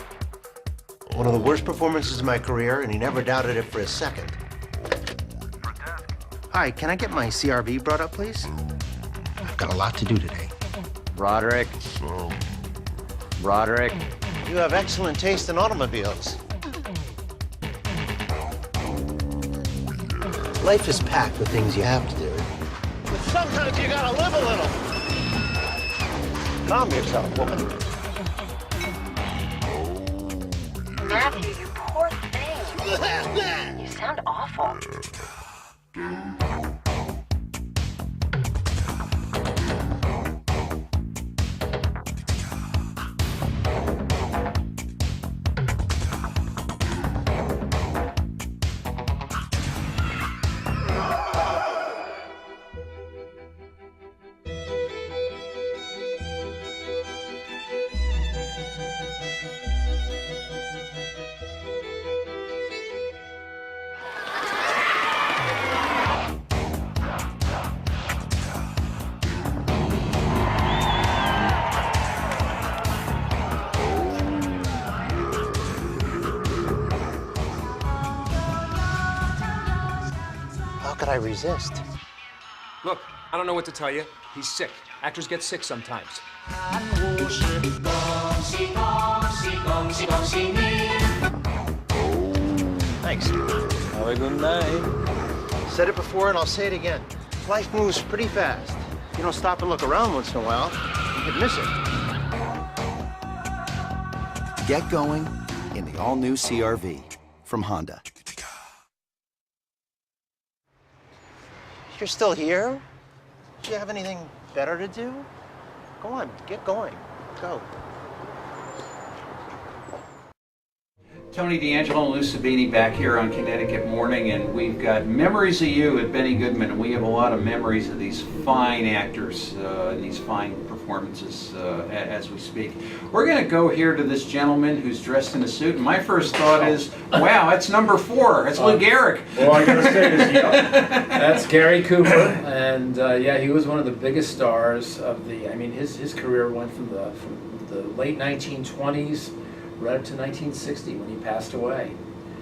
One of the worst performances of my career, and he never doubted it for a second. Hi, can I get my CRV brought up, please? I've got a lot to do today. Roderick. You have excellent taste in automobiles. Life is packed with things you have to do. But sometimes you gotta live a little. Calm yourself, woman. Matthew, you poor thing. You sound awful. How could I resist? Look, I don't know what to tell you. He's sick. Actors get sick sometimes. Thanks. Have a good night. Said it before and I'll say it again. Life moves pretty fast. If you don't stop and look around once in a while, you'd miss it. Get going in the all-new CR-V from Honda. You're still here? Do you have anything better to do? Go on, get going. Go. Tony DeAngelo and Lou Sabini back here on Connecticut Morning, and we've got Memories of You at Benny Goodman, and we have a lot of memories of these fine actors and these fine performers. performances as we speak. We're going to go here to this gentleman who's dressed in a suit, and my first thought is, wow, that's number 4. That's Lou Gehrig. Well, I gotta say this, that's Gary Cooper, and yeah, he was one of the biggest stars of the. I mean, his career went from the late 1920s right up to 1960 when he passed away.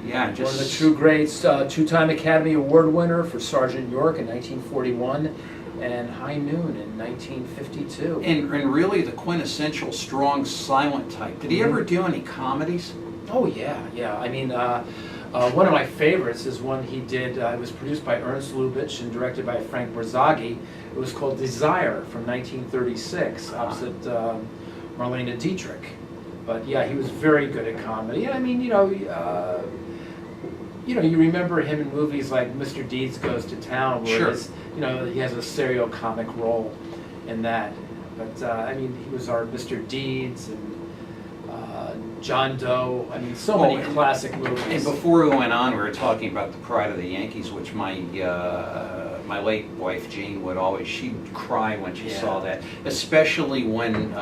Yeah, One of the true greats, two-time Academy Award winner for Sergeant York in 1941 and High Noon in 1952. And really the quintessential strong silent type. Did he ever do any comedies? Oh yeah. I mean, one of my favorites is one he did. It was produced by Ernst Lubitsch and directed by Frank Berzaghi. It was called Desire from 1936, opposite Marlene Dietrich. But yeah, he was very good at comedy. I mean, you remember him in movies like Mr. Deeds Goes to Town, where he has a serio-comic role in that. But I mean, he was our Mr. Deeds and John Doe. I mean, so many classic movies. And before we went on, we were talking about the Pride of the Yankees, which my late wife Jean she'd cry when she saw that, especially when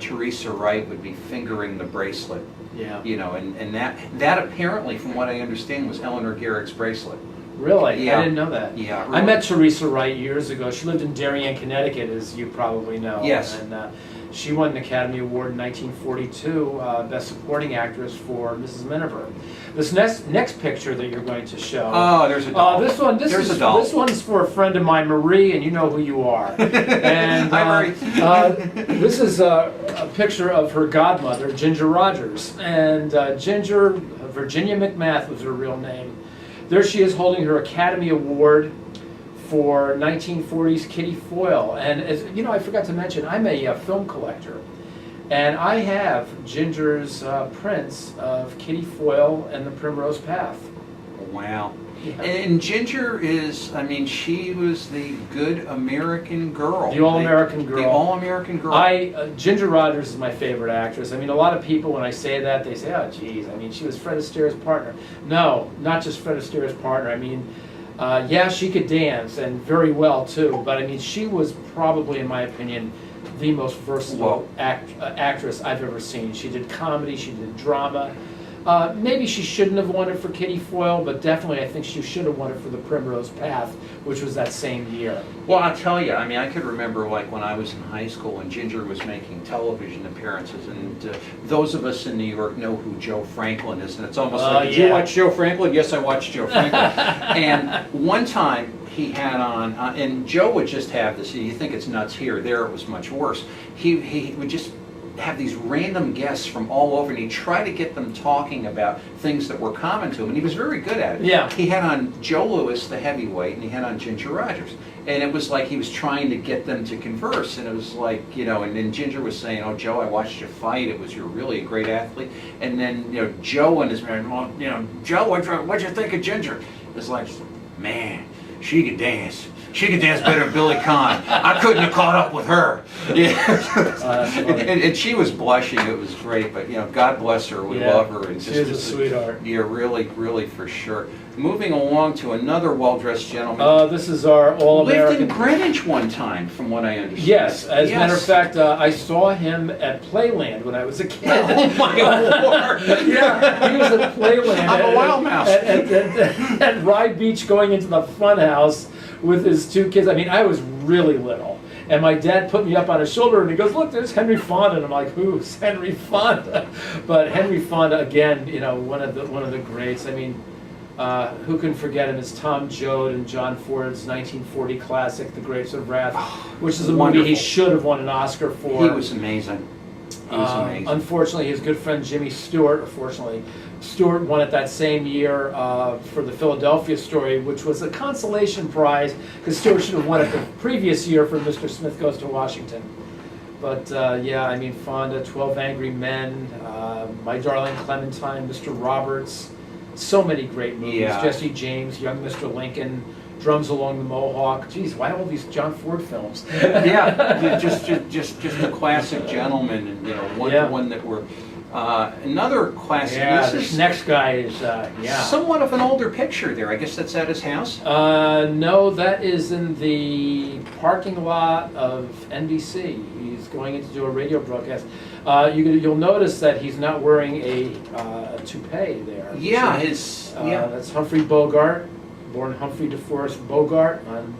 Teresa Wright would be fingering the bracelet. Yeah. And that apparently, from what I understand, was Eleanor Gehrig's bracelet. Really? Yeah. I didn't know that. Yeah. I met Teresa Wright years ago. She lived in Darien, Connecticut, as you probably know. Yes. And she won an Academy Award in 1942, Best Supporting Actress for Mrs. Miniver. This next picture that you're going to show. Oh, there's a doll. This one's for a friend of mine, Marie, and you know who you are. And Hi, Marie. this is a picture of her godmother, Ginger Rogers. And Ginger, Virginia McMath was her real name. There she is holding her Academy Award for 1940s Kitty Foyle. And as you know, I forgot to mention, I'm a film collector. And I have Ginger's prints of Kitty Foyle and the Primrose Path. Wow. Yeah. And Ginger is, I mean, she was the good American girl. The all-American girl. The all-American girl. Ginger Rogers is my favorite actress. I mean, a lot of people, when I say that, they say, oh, geez, I mean, she was Fred Astaire's partner. No, not just Fred Astaire's partner. I mean, yeah, she could dance, and very well, too. But, I mean, she was probably, in my opinion, the most versatile actress I've ever seen. She did comedy, she did drama. Maybe she shouldn't have won it for Kitty Foyle, but definitely I think she should have won it for the Primrose Path, which was that same year. Well, I'll tell you, I mean, I could remember like when I was in high school and Ginger was making television appearances, and those of us in New York know who Joe Franklin is, and it's almost like, did you watch Joe Franklin? Yes, I watched Joe Franklin. And one time he had on, and Joe would just have this, you think it's nuts here, there it was much worse. He would just have these random guests from all over, and he'd try to get them talking about things that were common to him, and he was very good at it. Yeah. He had on Joe Louis, the heavyweight, and he had on Ginger Rogers. And it was like he was trying to get them to converse, and it was like, and then Ginger was saying, oh, Joe, I watched you fight, you're really a great athlete. And then, Joe and his man, well, Joe, what'd you think of Ginger? It's like, man, she could dance. She could dance better than Billy Conn. I couldn't have caught up with her. And she was blushing. It was great. But, God bless her. We love her. And she is a sweetheart. Yeah, really, really, for sure. Moving along to another well-dressed gentleman. This is our all-American. Lived in Greenwich one time, from what I understand. Yes. As a matter of fact, I saw him at Playland when I was a kid. Oh, my Lord. Yeah, he was at Playland. I'm a wild mouse. At Rye Beach, going into the fun house with his 2 kids. I mean, I was really little. And my dad put me up on his shoulder and he goes, look, there's Henry Fonda. And I'm like, who's Henry Fonda? But Henry Fonda, again, one of the greats. I mean, who can forget him as Tom Joad in John Ford's 1940 classic, The Grapes of Wrath, which is a movie he should have won an Oscar for. He was amazing. He was amazing. Unfortunately, his good friend Jimmy Stewart, Stewart won it that same year for the Philadelphia Story, which was a consolation prize, because Stewart should have won it the previous year for Mr. Smith Goes to Washington. But yeah, I mean, Fonda, 12 Angry Men, My Darling Clementine, Mr. Roberts, so many great movies. Yeah. Jesse James, Young Mr. Lincoln, Drums Along the Mohawk. Geez, why all these John Ford films? Yeah, just a classic gentleman, and one that were Another classic. Yeah, this this is next guy is, somewhat of an older picture there. I guess that's at his house? No, that is in the parking lot of NBC. He's going in to do a radio broadcast. You'll notice that he's not wearing a toupee there. Yeah, That's Humphrey Bogart, born Humphrey DeForest Bogart on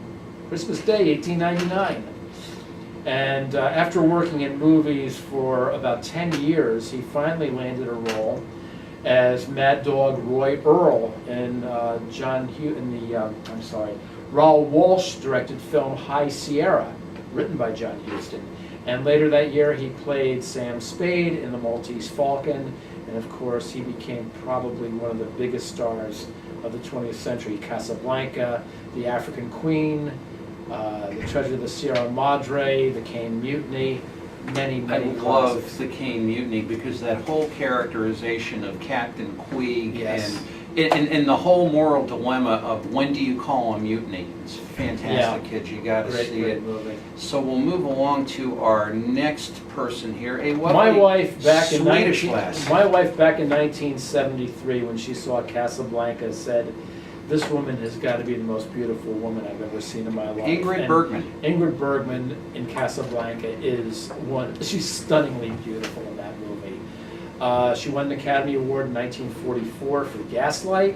Christmas Day, 1899. And after working in movies for about 10 years, he finally landed a role as Mad Dog Roy Earl in Raoul Walsh directed film High Sierra, written by John Huston. And later that year, he played Sam Spade in The Maltese Falcon, and of course, he became probably one of the biggest stars of the 20th century. Casablanca, The African Queen, The Treasure of the Sierra Madre, The Cane Mutiny, many I classics. love The Cane Mutiny because that whole characterization of Captain Queeg Yes. and the whole moral dilemma of when do you call a mutiny. It's fantastic, kids. You got to see Great it. movie. So we'll move along to our next person here. A My lovely wife back in Swedish lass. My wife back in 1973, when she saw Casablanca, said, "This woman has got to be the most beautiful woman I've ever seen in my life." Ingrid And Bergman. Ingrid Bergman in Casablanca is one. She's stunningly beautiful in that movie. She won an Academy Award in 1944 for Gaslight,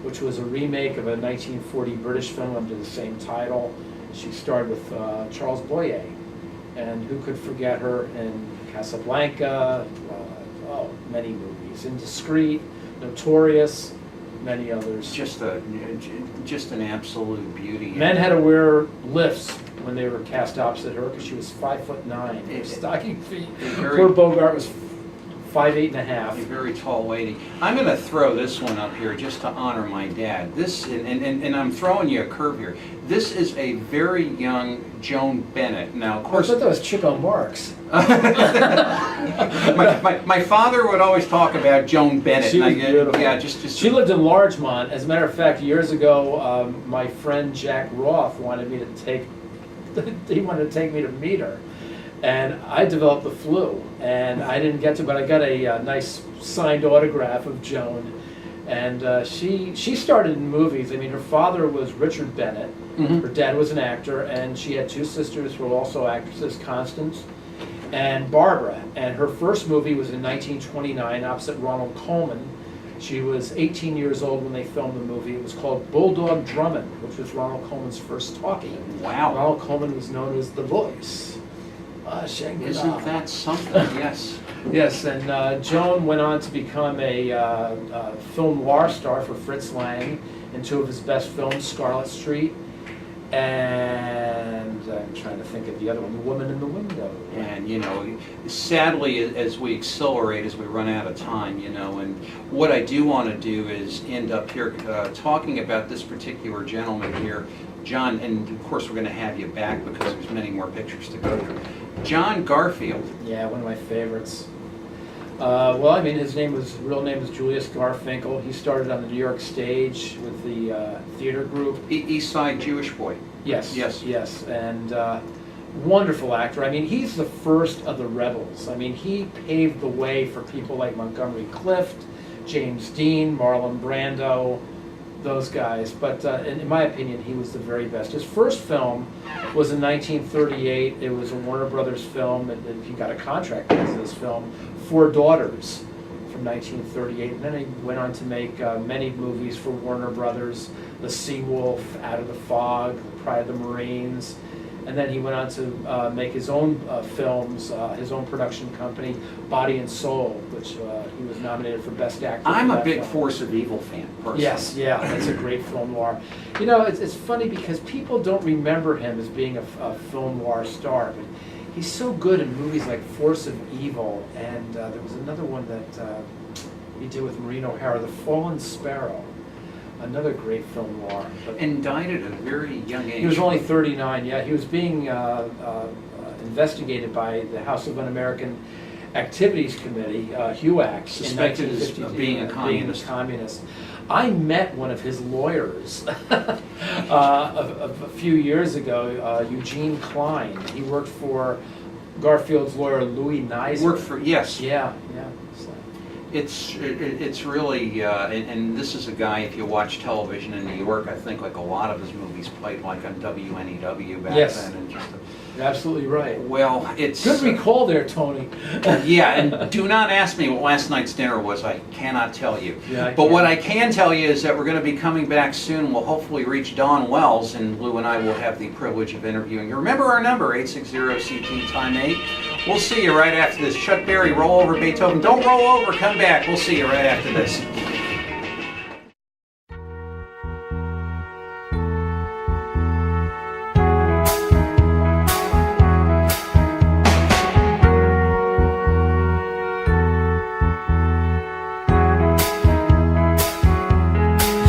which was a remake of a 1940 British film under the same title. She starred with Charles Boyer, and who could forget her in Casablanca? Many movies. Indiscreet, Notorious, many others. Just an absolute beauty. Men had to wear lifts when they were cast opposite her because she was 5'9" with stocking feet. Poor Bogart was 5'8.5". A very tall lady. I'm going to throw this one up here just to honor my dad. This, and I'm throwing you a curve here. This is a very young Joan Bennett. Now, of course, I thought that was Chico Marx. my father would always talk about Joan Bennett. She was beautiful. Yeah, just She lived in Larchmont. As a matter of fact, years ago, my friend Jack Roth wanted me to take. He wanted to take me to meet her, and I developed the flu, and I didn't get to. But I got a nice signed autograph of Joan, and she started in movies. I mean, her father was Richard Bennett. Mm-hmm. Her dad was an actor, and she had two sisters who were also actresses, Constance and Barbara. And her first movie was in 1929 opposite Ronald Colman. She was 18 years old when they filmed the movie. It was called Bulldog Drummond, which was Ronald Colman's first talkie. Wow. Ronald Colman was known as the voice. Shangri-La. Isn't that something? Yes. Yes, and Joan went on to become a film noir star for Fritz Lang in two of his best films, Scarlet Street, and I'm trying to think of the other one, The Woman in the Window. And, you know, sadly, as we accelerate, as we run out of time, you know, and what I do want to do is end up here talking about this particular gentleman here, John, and of course we're going to have you back because there's many more pictures to go through. John Garfield. Yeah, one of my favorites. Well, I mean, his real name is Julius Garfinkel. He started on the New York stage with the theater group. East Side Jewish boy. Yes. Yes. Yes, and wonderful actor. I mean, he's the first of the rebels. I mean, he paved the way for people like Montgomery Clift, James Dean, Marlon Brando, those guys. But in my opinion, he was the very best. His first film was in 1938. It was a Warner Brothers film, and he got a contract because of this film, Four Daughters, from 1938. And then he went on to make many movies for Warner Brothers, The Seawolf, Out of the Fog, Pride of the Marines. And then he went on to make his own films, his own production company, Body and Soul, which he was nominated for Best Actor. I'm for a that big film. Force of Evil fan, personally. Yes, yeah, that's a great film noir. You know, it's funny because people don't remember him as being a film noir star, but he's so good in movies like Force of Evil, and there was another one that he did with Maureen O'Hara, The Fallen Sparrow. Another great film noir. And died at a very young age. He was only 39, yeah. He was being investigated by the House of Un-American Activities Committee, HUAC, Suspected in 1950, of being a communist. I met one of his lawyers a few years ago, Eugene Klein. He worked for Garfield's lawyer, Louis Neisser. Worked for, yes. Yeah, yeah. So. It's really, and this is a guy, if you watch television in New York, I think like a lot of his movies played like on WNEW back Yes. then. And just, You're absolutely right. well, it's... Good recall there, Tony. Yeah, and do not ask me what last night's dinner was. I cannot tell you. Yeah, But what I can tell you is that we're going to be coming back soon. We'll hopefully reach Dawn Wells, and Lou and I will have the privilege of interviewing you. Remember our number, 860-CT, time 8. We'll see you right after this. Chuck Berry, roll over Beethoven. Don't roll over, come back. We'll see you right after this.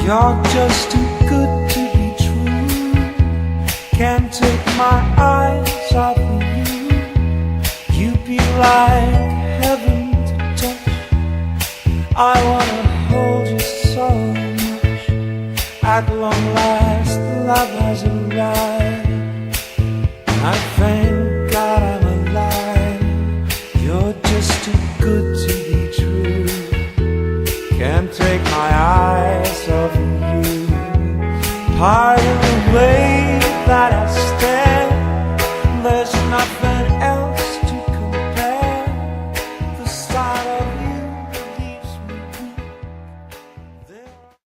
You're just too good to be true. Can't take my eyes off of you. You'd be like heaven to touch. I wanna hold you so much. At long last, love has arrived. I thank God I'm alive. You're just too good to be true. Can't take my eyes off you. Part of the way that I stand, there's nothing